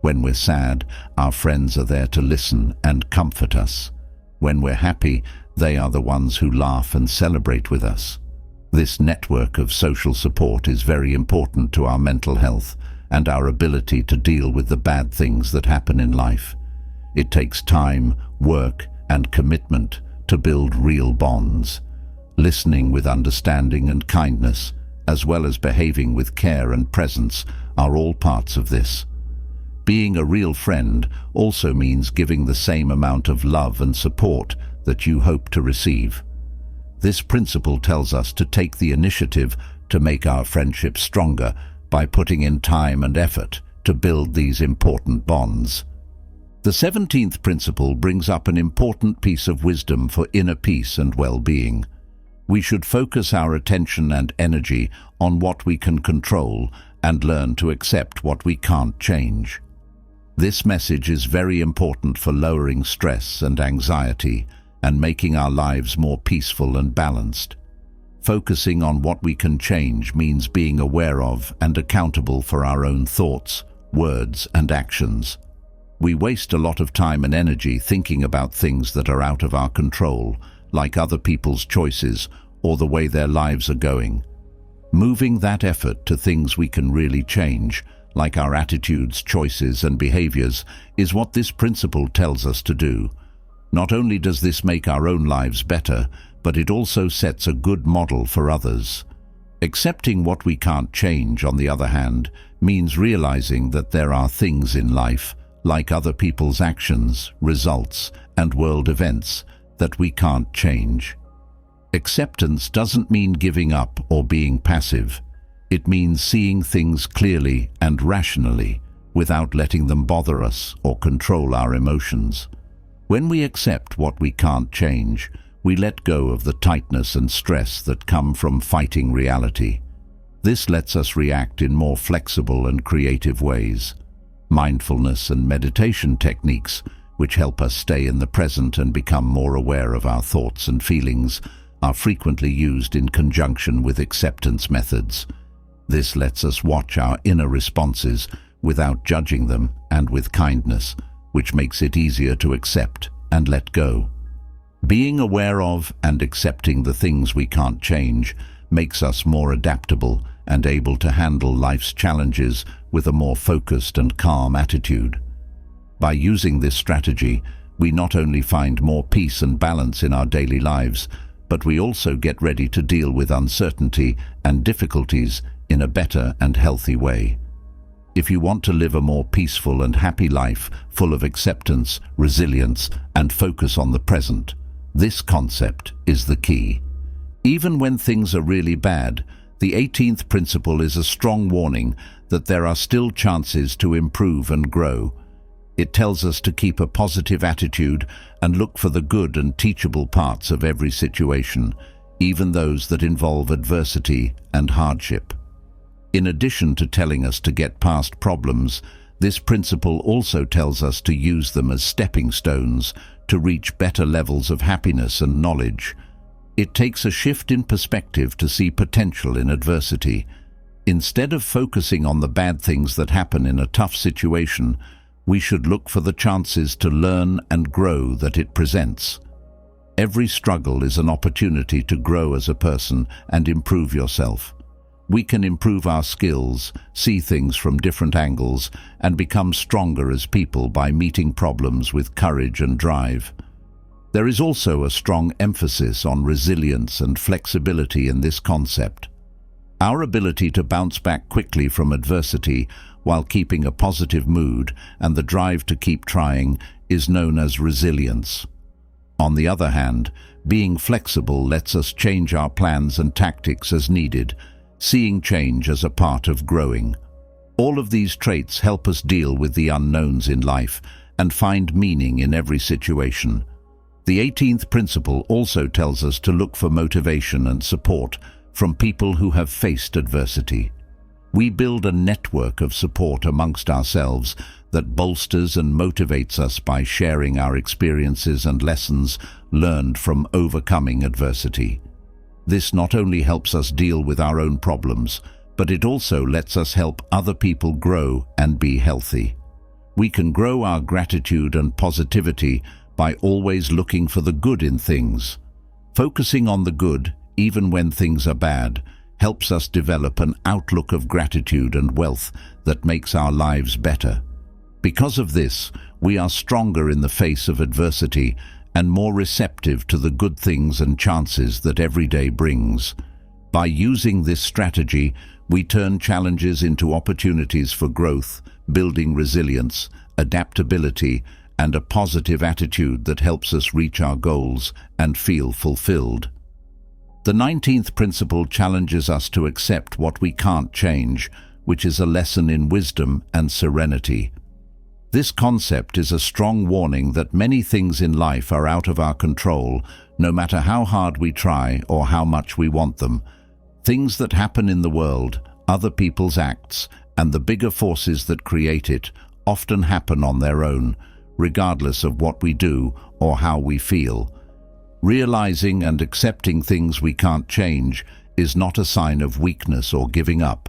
When we're sad, our friends are there to listen and comfort us. When we're happy, they are the ones who laugh and celebrate with us. This network of social support is very important to our mental health and our ability to deal with the bad things that happen in life. It takes time, work, and commitment to build real bonds. Listening with understanding and kindness, as well as behaving with care and presence, are all parts of this. Being a real friend also means giving the same amount of love and support that you hope to receive. This principle tells us to take the initiative to make our friendship stronger by putting in time and effort to build these important bonds. The 17th principle brings up an important piece of wisdom for inner peace and well-being. We should focus our attention and energy on what we can control and learn to accept what we can't change. This message is very important for lowering stress and anxiety and making our lives more peaceful and balanced. Focusing on what we can change means being aware of and accountable for our own thoughts, words, and actions. We waste a lot of time and energy thinking about things that are out of our control, like other people's choices or the way their lives are going. Moving that effort to things we can really change, like our attitudes, choices, and behaviors, is what this principle tells us to do. Not only does this make our own lives better, but it also sets a good model for others. Accepting what we can't change, on the other hand, means realizing that there are things in life, like other people's actions, results, and world events, that we can't change. Acceptance doesn't mean giving up or being passive. It means seeing things clearly and rationally, without letting them bother us or control our emotions. When we accept what we can't change, we let go of the tightness and stress that come from fighting reality. This lets us react in more flexible and creative ways. Mindfulness and meditation techniques, which help us stay in the present and become more aware of our thoughts and feelings, are frequently used in conjunction with acceptance methods. This lets us watch our inner responses without judging them and with kindness, which makes it easier to accept and let go. Being aware of and accepting the things we can't change makes us more adaptable and able to handle life's challenges with a more focused and calm attitude. By using this strategy, we not only find more peace and balance in our daily lives, but we also get ready to deal with uncertainty and difficulties in a better and healthy way. If you want to live a more peaceful and happy life, full of acceptance, resilience, and focus on the present, this concept is the key. Even when things are really bad, the 18th principle is a strong warning that there are still chances to improve and grow. It tells us to keep a positive attitude and look for the good and teachable parts of every situation, even those that involve adversity and hardship. In addition to telling us to get past problems, this principle also tells us to use them as stepping stones to reach better levels of happiness and knowledge. It takes a shift in perspective to see potential in adversity. Instead of focusing on the bad things that happen in a tough situation, we should look for the chances to learn and grow that it presents. Every struggle is an opportunity to grow as a person and improve yourself. We can improve our skills, see things from different angles, and become stronger as people by meeting problems with courage and drive. There is also a strong emphasis on resilience and flexibility in this concept. Our ability to bounce back quickly from adversity while keeping a positive mood and the drive to keep trying is known as resilience. On the other hand, being flexible lets us change our plans and tactics as needed, seeing change as a part of growing. All of these traits help us deal with the unknowns in life and find meaning in every situation. The 18th principle also tells us to look for motivation and support from people who have faced adversity. We build a network of support amongst ourselves that bolsters and motivates us by sharing our experiences and lessons learned from overcoming adversity. This not only helps us deal with our own problems, but it also lets us help other people grow and be healthy. We can grow our gratitude and positivity by always looking for the good in things. Focusing on the good, even when things are bad, helps us develop an outlook of gratitude and wealth that makes our lives better. Because of this, we are stronger in the face of adversity and more receptive to the good things and chances that every day brings. By using this strategy, we turn challenges into opportunities for growth, building resilience, adaptability, and a positive attitude that helps us reach our goals and feel fulfilled. The 19th principle challenges us to accept what we can't change, which is a lesson in wisdom and serenity. This concept is a strong warning that many things in life are out of our control, no matter how hard we try or how much we want them. Things that happen in the world, other people's acts, and the bigger forces that create it often happen on their own, regardless of what we do or how we feel. Realizing and accepting things we can't change is not a sign of weakness or giving up.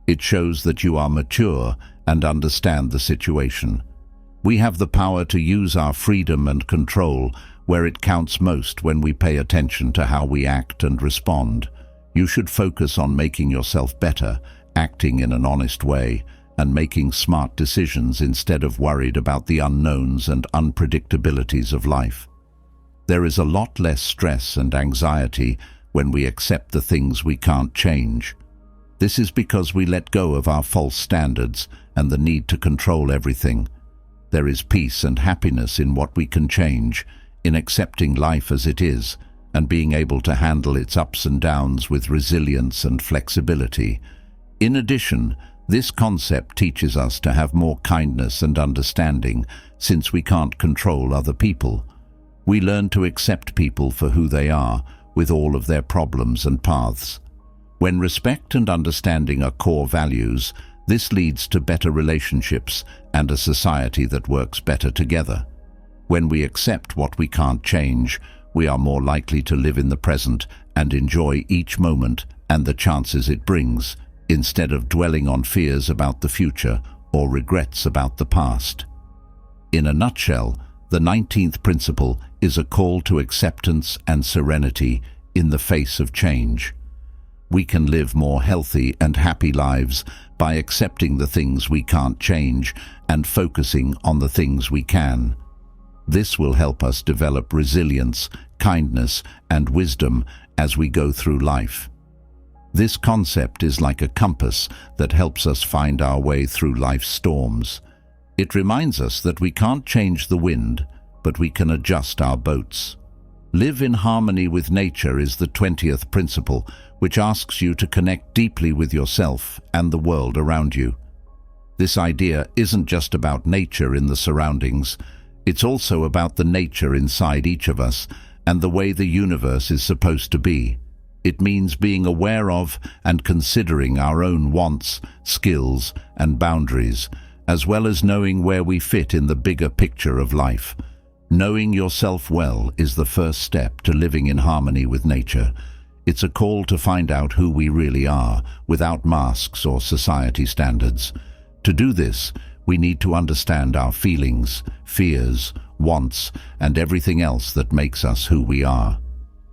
It shows that you are mature and understand the situation. We have the power to use our freedom and control where it counts most when we pay attention to how we act and respond. You should focus on making yourself better, acting in an honest way, and making smart decisions instead of worried about the unknowns and unpredictabilities of life. There is a lot less stress and anxiety when we accept the things we can't change. This is because we let go of our false standards and the need to control everything. There is peace and happiness in what we can change, in accepting life as it is, and being able to handle its ups and downs with resilience and flexibility. In addition, this concept teaches us to have more kindness and understanding, since we can't control other people. We learn to accept people for who they are, with all of their problems and paths. When respect and understanding are core values, this leads to better relationships and a society that works better together. When we accept what we can't change, we are more likely to live in the present and enjoy each moment and the chances it brings, instead of dwelling on fears about the future or regrets about the past. In a nutshell, the 19th principle is a call to acceptance and serenity in the face of change. We can live more healthy and happy lives by accepting the things we can't change and focusing on the things we can. This will help us develop resilience, kindness, and wisdom as we go through life. This concept is like a compass that helps us find our way through life's storms. It reminds us that we can't change the wind, but we can adjust our boats. Live in harmony with nature is the 20th principle, which asks you to connect deeply with yourself and the world around you. This idea isn't just about nature in the surroundings, it's also about the nature inside each of us and the way the universe is supposed to be. It means being aware of and considering our own wants, skills, and boundaries, as well as knowing where we fit in the bigger picture of life. Knowing yourself well is the first step to living in harmony with nature. It's a call to find out who we really are, without masks or society standards. To do this, we need to understand our feelings, fears, wants, and everything else that makes us who we are.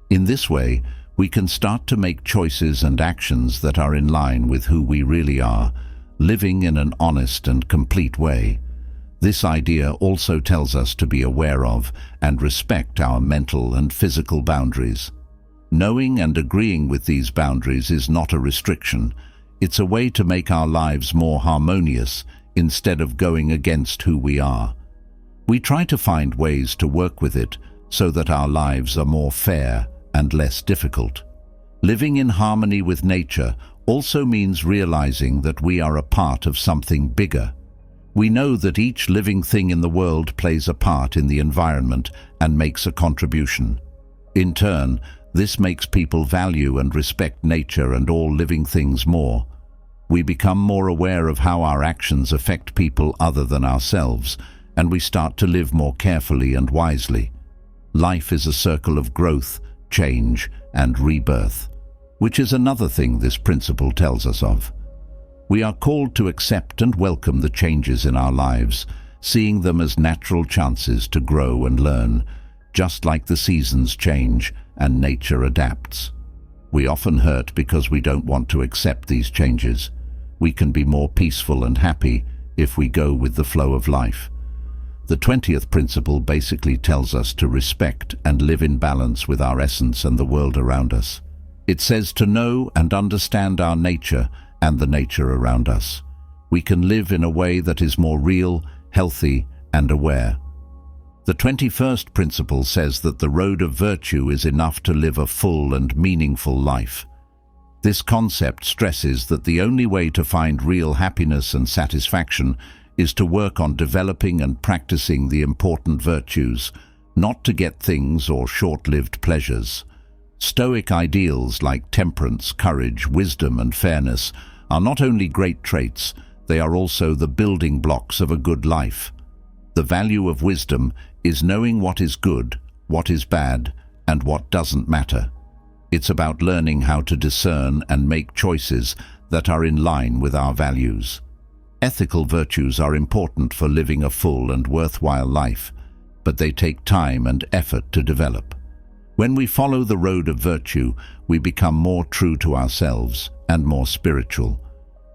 In this way, we can start to make choices and actions that are in line with who we really are, living in an honest and complete way. This idea also tells us to be aware of and respect our mental and physical boundaries. Knowing and agreeing with these boundaries is not a restriction. It's a way to make our lives more harmonious instead of going against who we are. We try to find ways to work with it so that our lives are more fair and less difficult. Living in harmony with nature also means realizing that we are a part of something bigger. We know that each living thing in the world plays a part in the environment and makes a contribution. In turn, this makes people value and respect nature and all living things more. We become more aware of how our actions affect people other than ourselves, and we start to live more carefully and wisely. Life is a circle of growth, change, and rebirth, which is another thing this principle tells us of. We are called to accept and welcome the changes in our lives, seeing them as natural chances to grow and learn, just like the seasons change and nature adapts. We often hurt because we don't want to accept these changes. We can be more peaceful and happy if we go with the flow of life. The 20th principle basically tells us to respect and live in balance with our essence and the world around us. It says to know and understand our nature and the nature around us. We can live in a way that is more real, healthy, and aware. The 21st principle says that the road of virtue is enough to live a full and meaningful life. This concept stresses that the only way to find real happiness and satisfaction is to work on developing and practicing the important virtues, not to get things or short-lived pleasures. Stoic ideals like temperance, courage, wisdom, and fairness are not only great traits, they are also the building blocks of a good life. The value of wisdom is knowing what is good, what is bad, and what doesn't matter. It's about learning how to discern and make choices that are in line with our values. Ethical virtues are important for living a full and worthwhile life, but they take time and effort to develop. When we follow the road of virtue, we become more true to ourselves and more spiritual.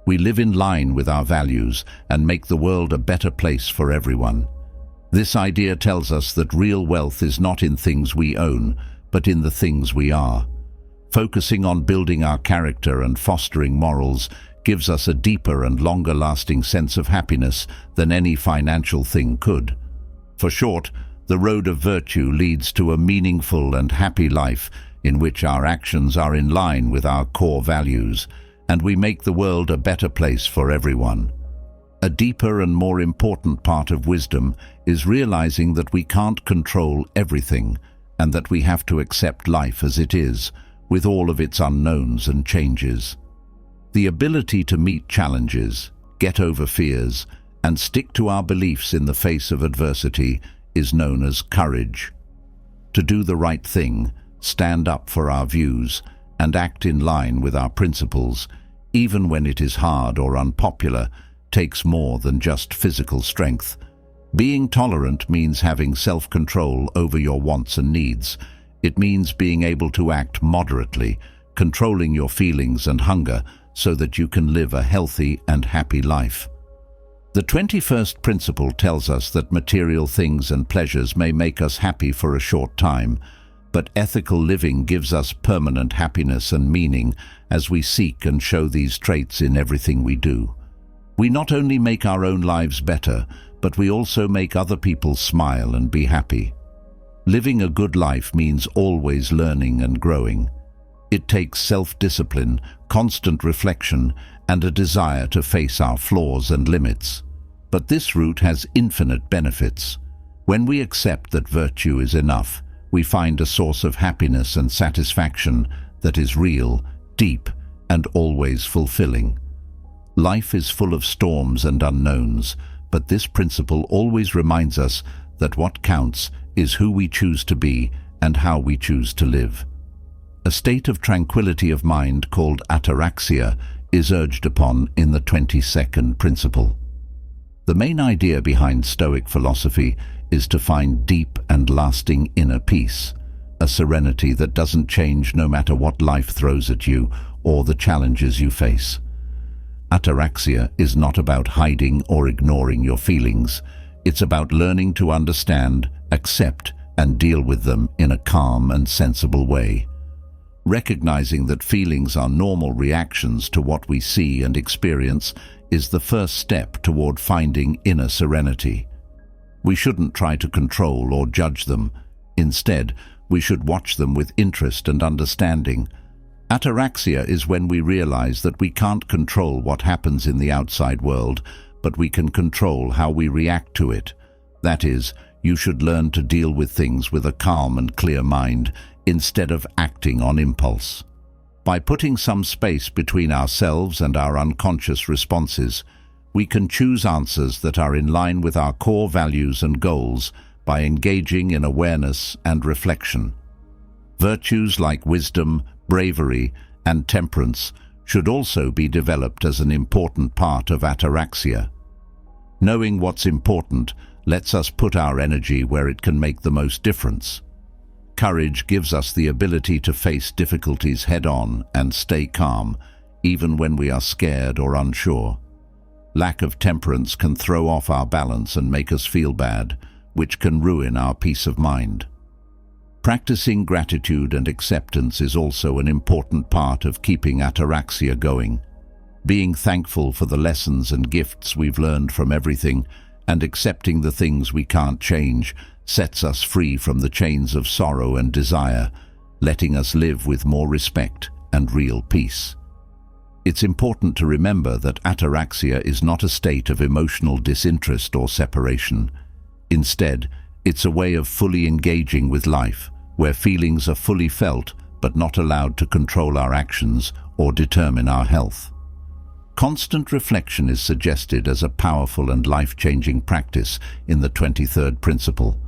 We live in line with our values and make the world a better place for everyone. This idea tells us that real wealth is not in things we own, but in the things we are. Focusing on building our character and fostering morals gives us a deeper and longer-lasting sense of happiness than any financial thing could. For short, the road of virtue leads to a meaningful and happy life in which our actions are in line with our core values, and we make the world a better place for everyone. A deeper and more important part of wisdom is realizing that we can't control everything and that we have to accept life as it is, with all of its unknowns and changes. The ability to meet challenges, get over fears, and stick to our beliefs in the face of adversity is known as courage. To do the right thing, stand up for our views, and act in line with our principles, even when it is hard or unpopular, takes more than just physical strength. Being tolerant means having self-control over your wants and needs. It means being able to act moderately, controlling your feelings and hunger so that you can live a healthy and happy life. The 21st principle tells us that material things and pleasures may make us happy for a short time, but ethical living gives us permanent happiness and meaning as we seek and show these traits in everything we do. We not only make our own lives better, but we also make other people smile and be happy. Living a good life means always learning and growing. It takes self-discipline, constant reflection, and a desire to face our flaws and limits. But this route has infinite benefits. When we accept that virtue is enough, we find a source of happiness and satisfaction that is real, deep, and always fulfilling. Life is full of storms and unknowns, but this principle always reminds us that what counts is who we choose to be and how we choose to live. A state of tranquility of mind called ataraxia is urged upon in the 22nd principle. The main idea behind Stoic philosophy is to find deep and lasting inner peace, a serenity that doesn't change no matter what life throws at you or the challenges you face. Ataraxia is not about hiding or ignoring your feelings. It's about learning to understand, accept, and deal with them in a calm and sensible way. Recognizing that feelings are normal reactions to what we see and experience is the first step toward finding inner serenity. We shouldn't try to control or judge them. Instead, we should watch them with interest and understanding. Ataraxia is when we realize that we can't control what happens in the outside world, but we can control how we react to it. That is, you should learn to deal with things with a calm and clear mind, instead of acting on impulse. By putting some space between ourselves and our unconscious responses, we can choose answers that are in line with our core values and goals by engaging in awareness and reflection. Virtues like wisdom, bravery, and temperance should also be developed as an important part of ataraxia. Knowing what's important lets us put our energy where it can make the most difference. Courage gives us the ability to face difficulties head-on and stay calm, even when we are scared or unsure. Lack of temperance can throw off our balance and make us feel bad, which can ruin our peace of mind. Practicing gratitude and acceptance is also an important part of keeping ataraxia going. Being thankful for the lessons and gifts we've learned from everything and accepting the things we can't change sets us free from the chains of sorrow and desire, letting us live with more respect and real peace. It's important to remember that ataraxia is not a state of emotional disinterest or separation. Instead, it's a way of fully engaging with life, where feelings are fully felt but not allowed to control our actions or determine our health. Constant reflection is suggested as a powerful and life-changing practice in the 23rd principle.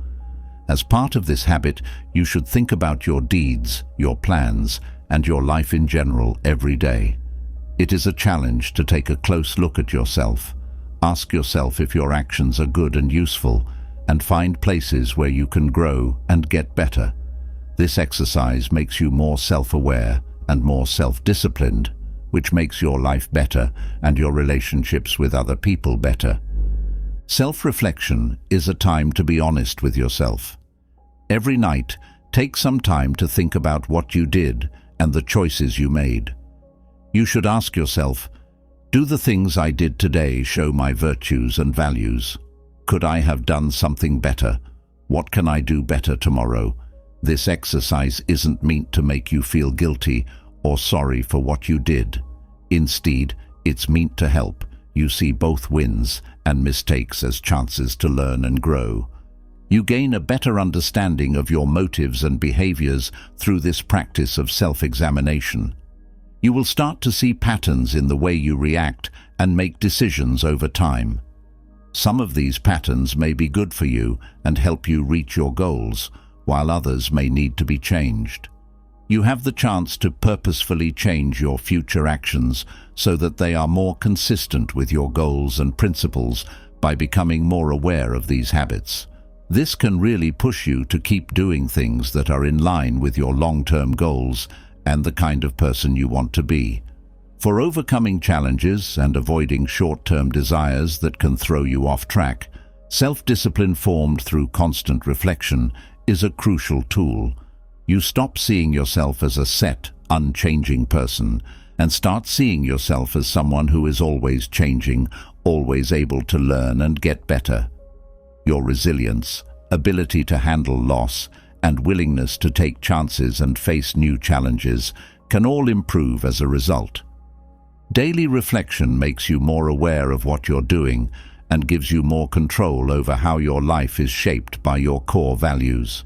As part of this habit, you should think about your deeds, your plans, and your life in general every day. It is a challenge to take a close look at yourself. Ask yourself if your actions are good and useful, and find places where you can grow and get better. This exercise makes you more self-aware and more self-disciplined, which makes your life better and your relationships with other people better. Self-reflection is a time to be honest with yourself. Every night, take some time to think about what you did and the choices you made. You should ask yourself, do the things I did today show my virtues and values? Could I have done something better? What can I do better tomorrow? This exercise isn't meant to make you feel guilty or sorry for what you did. Instead, it's meant to help you see both wins and mistakes as chances to learn and grow. You gain a better understanding of your motives and behaviors through this practice of self-examination. You will start to see patterns in the way you react and make decisions over time. Some of these patterns may be good for you and help you reach your goals, while others may need to be changed. You have the chance to purposefully change your future actions so that they are more consistent with your goals and principles by becoming more aware of these habits. This can really push you to keep doing things that are in line with your long-term goals and the kind of person you want to be. For overcoming challenges and avoiding short-term desires that can throw you off track, self-discipline formed through constant reflection is a crucial tool. You stop seeing yourself as a set, unchanging person and start seeing yourself as someone who is always changing, always able to learn and get better. Your resilience, ability to handle loss, and willingness to take chances and face new challenges can all improve as a result. Daily reflection makes you more aware of what you're doing and gives you more control over how your life is shaped by your core values.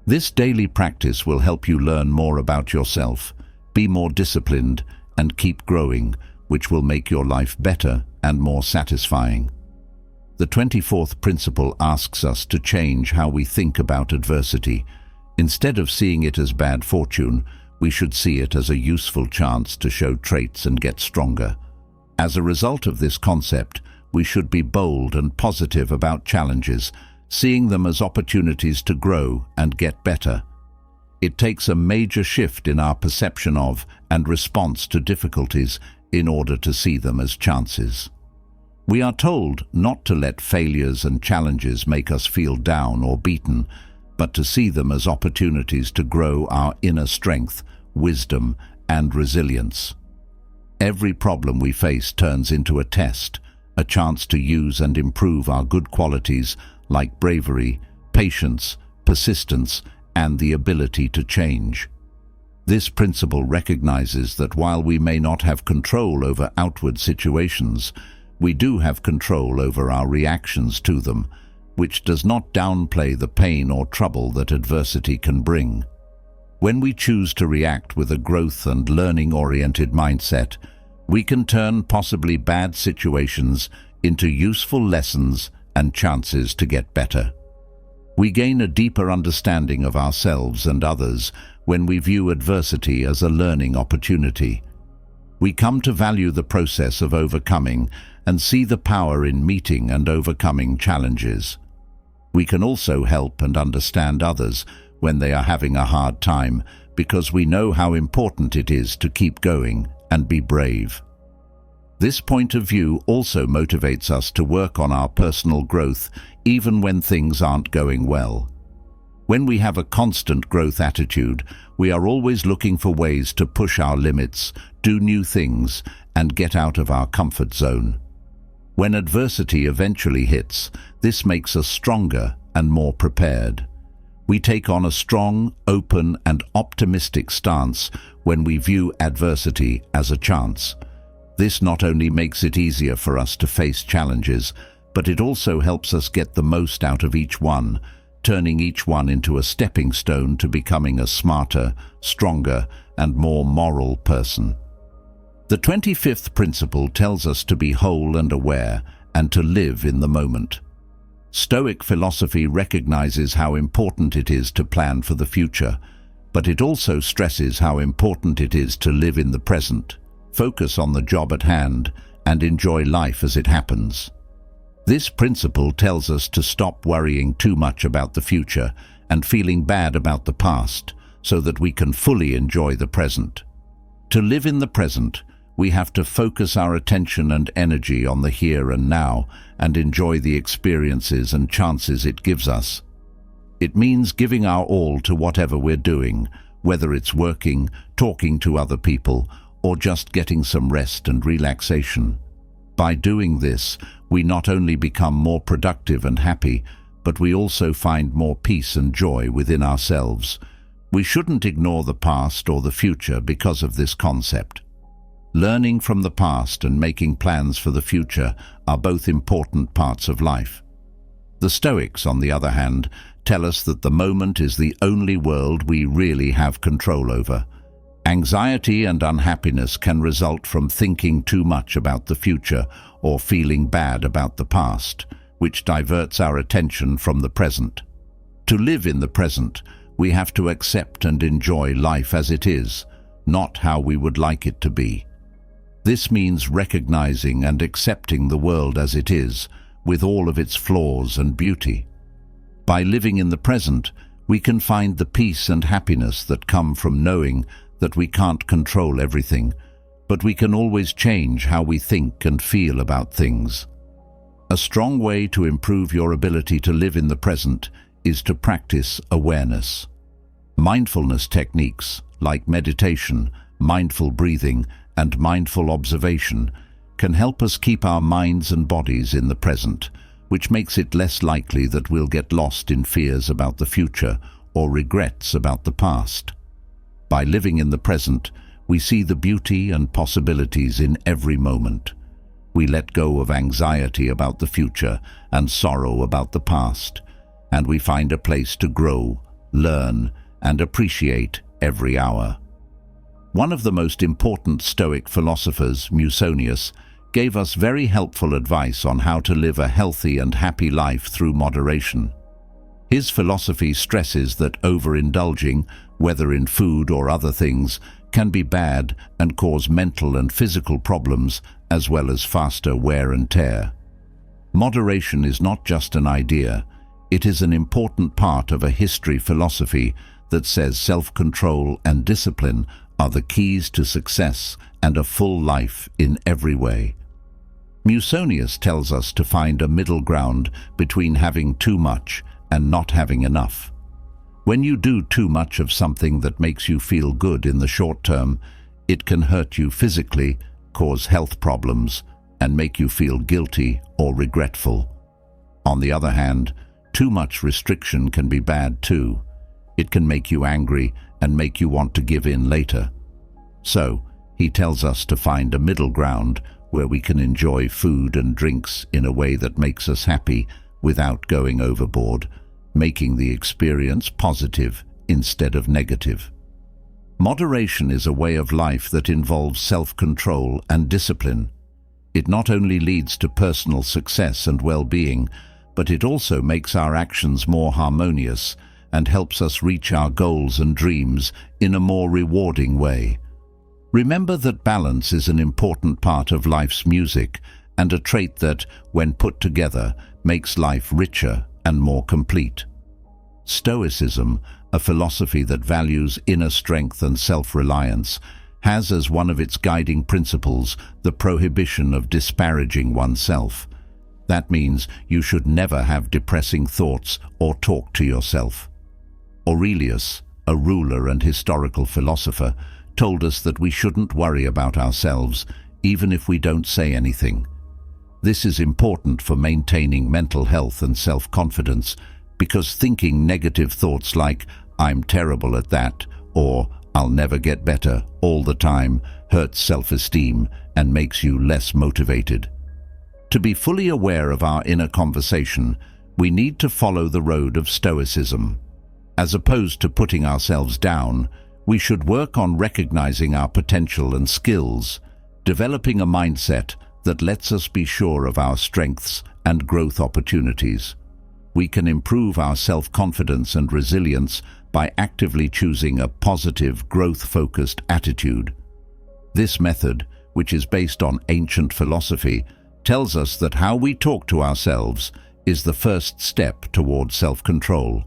This daily practice will help you learn more about yourself, be more disciplined, and keep growing, which will make your life better and more satisfying. The 24th principle asks us to change how we think about adversity. Instead of seeing it as bad fortune, we should see it as a useful chance to show traits and get stronger. As a result of this concept, we should be bold and positive about challenges, seeing them as opportunities to grow and get better. It takes a major shift in our perception of and response to difficulties in order to see them as chances. We are told not to let failures and challenges make us feel down or beaten, but to see them as opportunities to grow our inner strength, wisdom, and resilience. Every problem we face turns into a test, a chance to use and improve our good qualities like bravery, patience, persistence, and the ability to change. This principle recognizes that while we may not have control over outward situations, we do have control over our reactions to them, which does not downplay the pain or trouble that adversity can bring. When we choose to react with a growth and learning-oriented mindset, we can turn possibly bad situations into useful lessons and chances to get better. We gain a deeper understanding of ourselves and others when we view adversity as a learning opportunity. We come to value the process of overcoming and see the power in meeting and overcoming challenges. We can also help and understand others when they are having a hard time because we know how important it is to keep going and be brave. This point of view also motivates us to work on our personal growth even when things aren't going well. When we have a constant growth attitude, we are always looking for ways to push our limits, do new things, and get out of our comfort zone. When adversity eventually hits, this makes us stronger and more prepared. We take on a strong, open, and optimistic stance when we view adversity as a chance. This not only makes it easier for us to face challenges, but it also helps us get the most out of each one, turning each one into a stepping stone to becoming a smarter, stronger, and more moral person. The 25th principle tells us to be whole and aware and to live in the moment. Stoic philosophy recognizes how important it is to plan for the future, but it also stresses how important it is to live in the present, focus on the job at hand, and enjoy life as it happens. This principle tells us to stop worrying too much about the future and feeling bad about the past so that we can fully enjoy the present. To live in the present, we have to focus our attention and energy on the here and now and enjoy the experiences and chances it gives us. It means giving our all to whatever we're doing, whether it's working, talking to other people, or just getting some rest and relaxation. By doing this, we not only become more productive and happy, but we also find more peace and joy within ourselves. We shouldn't ignore the past or the future because of this concept. Learning from the past and making plans for the future are both important parts of life. The Stoics, on the other hand, tell us that the moment is the only world we really have control over. Anxiety and unhappiness can result from thinking too much about the future or feeling bad about the past, which diverts our attention from the present. To live in the present, we have to accept and enjoy life as it is, not how we would like it to be. This means recognizing and accepting the world as it is, with all of its flaws and beauty. By living in the present, we can find the peace and happiness that come from knowing that we can't control everything, but we can always change how we think and feel about things. A strong way to improve your ability to live in the present is to practice awareness. Mindfulness techniques like meditation, mindful breathing, and mindful observation can help us keep our minds and bodies in the present, which makes it less likely that we'll get lost in fears about the future or regrets about the past. By living in the present, We see the beauty and possibilities in every moment. We let go of anxiety about the future and sorrow about the past, and we find a place to grow, learn, and appreciate every hour. One of the most important Stoic philosophers, Musonius, gave us very helpful advice on how to live a healthy and happy life through moderation. His philosophy stresses that overindulging, whether in food or other things, can be bad and cause mental and physical problems as well as faster wear and tear. Moderation is not just an idea, it is an important part of a history philosophy that says self-control and discipline are the keys to success and a full life in every way. Musonius tells us to find a middle ground between having too much and not having enough. When you do too much of something that makes you feel good in the short term, it can hurt you physically, cause health problems, and make you feel guilty or regretful. On the other hand, too much restriction can be bad too. It can make you angry and make you want to give in later. So, he tells us to find a middle ground where we can enjoy food and drinks in a way that makes us happy without going overboard, making the experience positive instead of negative. Moderation is a way of life that involves self-control and discipline. It not only leads to personal success and well-being, but it also makes our actions more harmonious and helps us reach our goals and dreams in a more rewarding way. Remember that balance is an important part of life's music and a trait that, when put together, makes life richer and more complete. Stoicism, a philosophy that values inner strength and self-reliance, has as one of its guiding principles the prohibition of disparaging oneself. That means you should never have depressing thoughts or talk to yourself. Aurelius, a ruler and historical philosopher, told us that we shouldn't worry about ourselves, even if we don't say anything. This is important for maintaining mental health and self-confidence, because thinking negative thoughts like, "I'm terrible at that," or "I'll never get better" all the time hurts self-esteem and makes you less motivated. To be fully aware of our inner conversation, we need to follow the road of Stoicism. As opposed to putting ourselves down, we should work on recognizing our potential and skills, developing a mindset that lets us be sure of our strengths and growth opportunities. We can improve our self-confidence and resilience by actively choosing a positive, growth-focused attitude. This method, which is based on ancient philosophy, tells us that how we talk to ourselves is the first step toward self-control.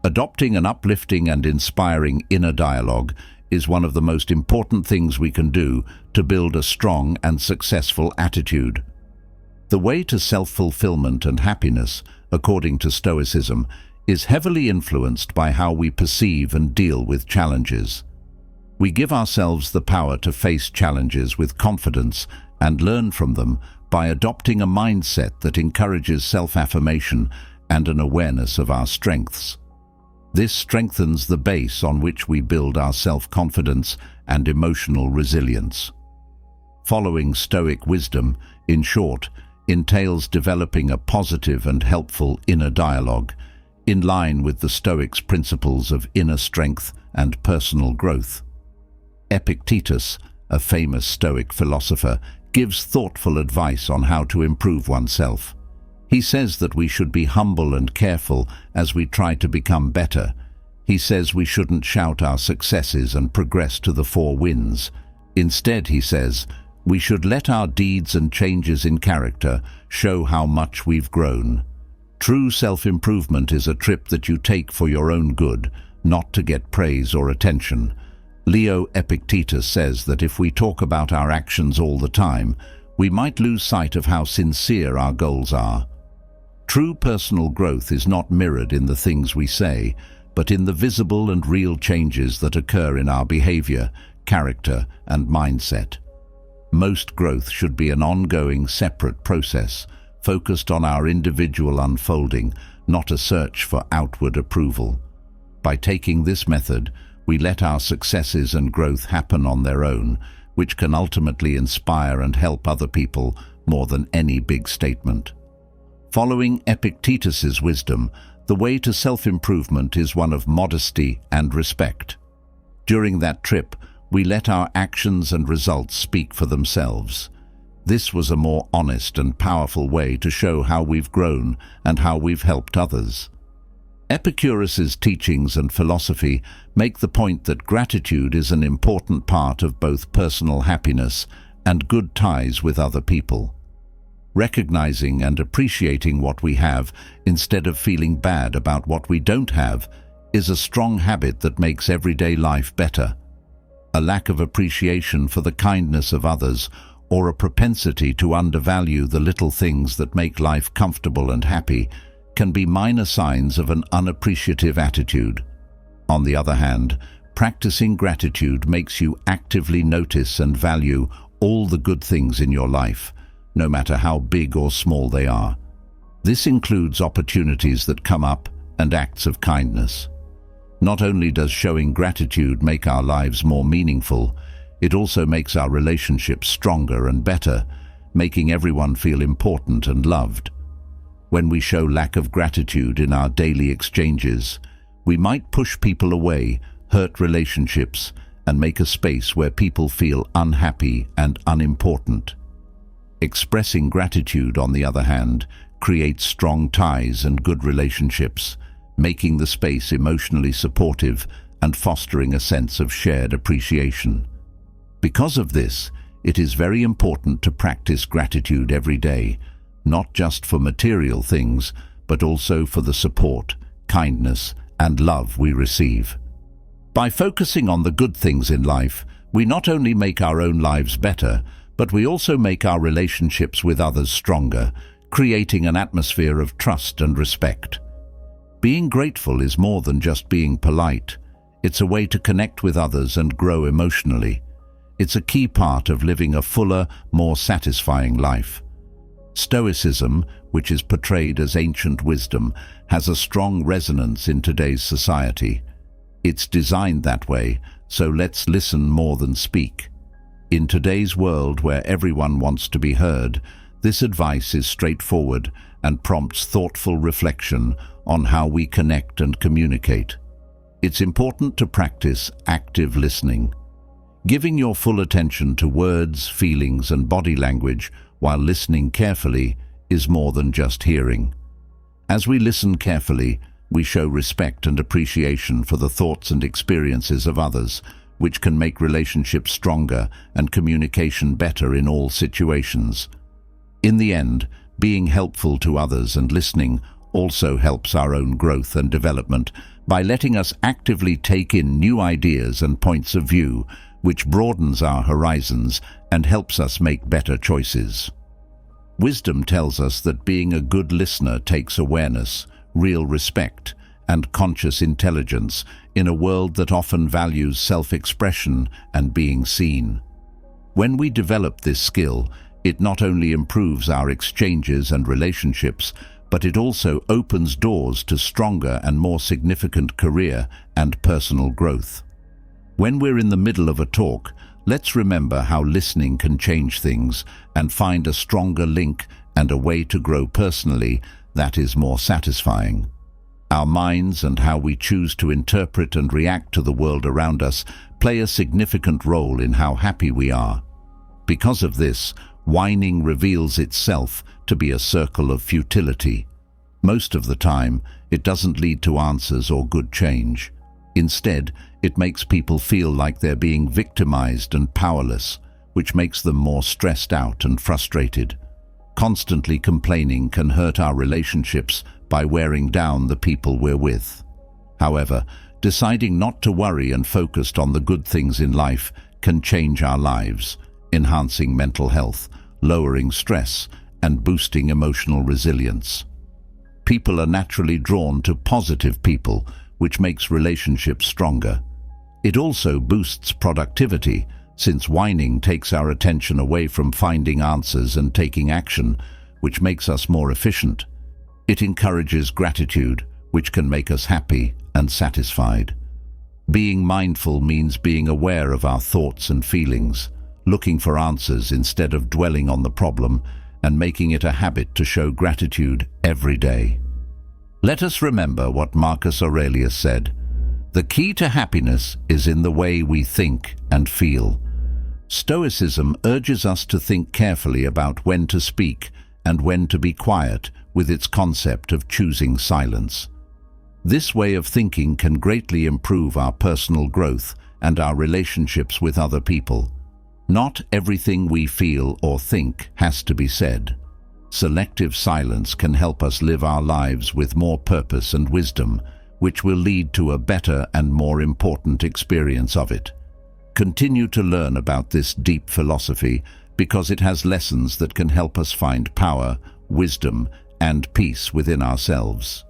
Adopting an uplifting and inspiring inner dialogue is one of the most important things we can do to build a strong and successful attitude. The way to self-fulfillment and happiness, according to Stoicism, is heavily influenced by how we perceive and deal with challenges. We give ourselves the power to face challenges with confidence and learn from them by adopting a mindset that encourages self-affirmation and an awareness of our strengths. This strengthens the base on which we build our self-confidence and emotional resilience. Following Stoic wisdom, in short, entails developing a positive and helpful inner dialogue, in line with the Stoics' principles of inner strength and personal growth. Epictetus, a famous Stoic philosopher, gives thoughtful advice on how to improve oneself. He says that we should be humble and careful as we try to become better. He says we shouldn't shout our successes and progress to the four winds. Instead, he says, we should let our deeds and changes in character show how much we've grown. True self-improvement is a trip that you take for your own good, not to get praise or attention. Leo Epictetus says that if we talk about our actions all the time, we might lose sight of how sincere our goals are. True personal growth is not mirrored in the things we say, but in the visible and real changes that occur in our behavior, character, and mindset. Most growth should be an ongoing, separate process, focused on our individual unfolding, not a search for outward approval. By taking this method, We let our successes and growth happen on their own, which can ultimately inspire and help other people more than any big statement. Following Epictetus's wisdom, the way to self-improvement is one of modesty and respect. During that trip, we let our actions and results speak for themselves. This was a more honest and powerful way to show how we've grown and how we've helped others. Epicurus's teachings and philosophy make the point that gratitude is an important part of both personal happiness and good ties with other people. Recognizing and appreciating what we have instead of feeling bad about what we don't have is a strong habit that makes everyday life better. A lack of appreciation for the kindness of others or a propensity to undervalue the little things that make life comfortable and happy can be minor signs of an unappreciative attitude. On the other hand, practicing gratitude makes you actively notice and value all the good things in your life, no matter how big or small they are. This includes opportunities that come up and acts of kindness. Not only does showing gratitude make our lives more meaningful, it also makes our relationships stronger and better, making everyone feel important and loved. When we show lack of gratitude in our daily exchanges, we might push people away, hurt relationships, and make a space where people feel unhappy and unimportant. Expressing gratitude, on the other hand, creates strong ties and good relationships, making the space emotionally supportive and fostering a sense of shared appreciation. Because of this, it is very important to practice gratitude every day, not just for material things, but also for the support, kindness, and love we receive. By focusing on the good things in life, we not only make our own lives better, but we also make our relationships with others stronger, creating an atmosphere of trust and respect. Being grateful is more than just being polite. It's a way to connect with others and grow emotionally. It's a key part of living a fuller, more satisfying life. Stoicism, which is portrayed as ancient wisdom, has a strong resonance in today's society. It's designed that way, so let's listen more than speak. In today's world where everyone wants to be heard, this advice is straightforward and prompts thoughtful reflection on how we connect and communicate. It's important to practice active listening. Giving your full attention to words, feelings, and body language while listening carefully is more than just hearing. As we listen carefully, we show respect and appreciation for the thoughts and experiences of others, which can make relationships stronger and communication better in all situations. In the end, being helpful to others and listening also helps our own growth and development by letting us actively take in new ideas and points of view, which broadens our horizons and helps us make better choices. Wisdom tells us that being a good listener takes awareness, real respect, and conscious intelligence in a world that often values self-expression and being seen. When we develop this skill, it not only improves our exchanges and relationships, but it also opens doors to stronger and more significant career and personal growth. When we're in the middle of a talk, let's remember how listening can change things and find a stronger link and a way to grow personally that is more satisfying. Our minds and how we choose to interpret and react to the world around us play a significant role in how happy we are. Because of this, whining reveals itself to be a circle of futility. Most of the time, it doesn't lead to answers or good change. Instead, it makes people feel like they're being victimized and powerless, which makes them more stressed out and frustrated. Constantly complaining can hurt our relationships by wearing down the people we're with. However, deciding not to worry and focus on the good things in life can change our lives, enhancing mental health, lowering stress, and boosting emotional resilience. People are naturally drawn to positive people, which makes relationships stronger. It also boosts productivity, since whining takes our attention away from finding answers and taking action, which makes us more efficient. It encourages gratitude, which can make us happy and satisfied. Being mindful means being aware of our thoughts and feelings, looking for answers instead of dwelling on the problem, and making it a habit to show gratitude every day. Let us remember what Marcus Aurelius said: "The key to happiness is in the way we think and feel." Stoicism urges us to think carefully about when to speak and when to be quiet, with its concept of choosing silence. This way of thinking can greatly improve our personal growth and our relationships with other people. Not everything we feel or think has to be said. Selective silence can help us live our lives with more purpose and wisdom, which will lead to a better and more important experience of it. Continue to learn about this deep philosophy because it has lessons that can help us find power, wisdom, and peace within ourselves.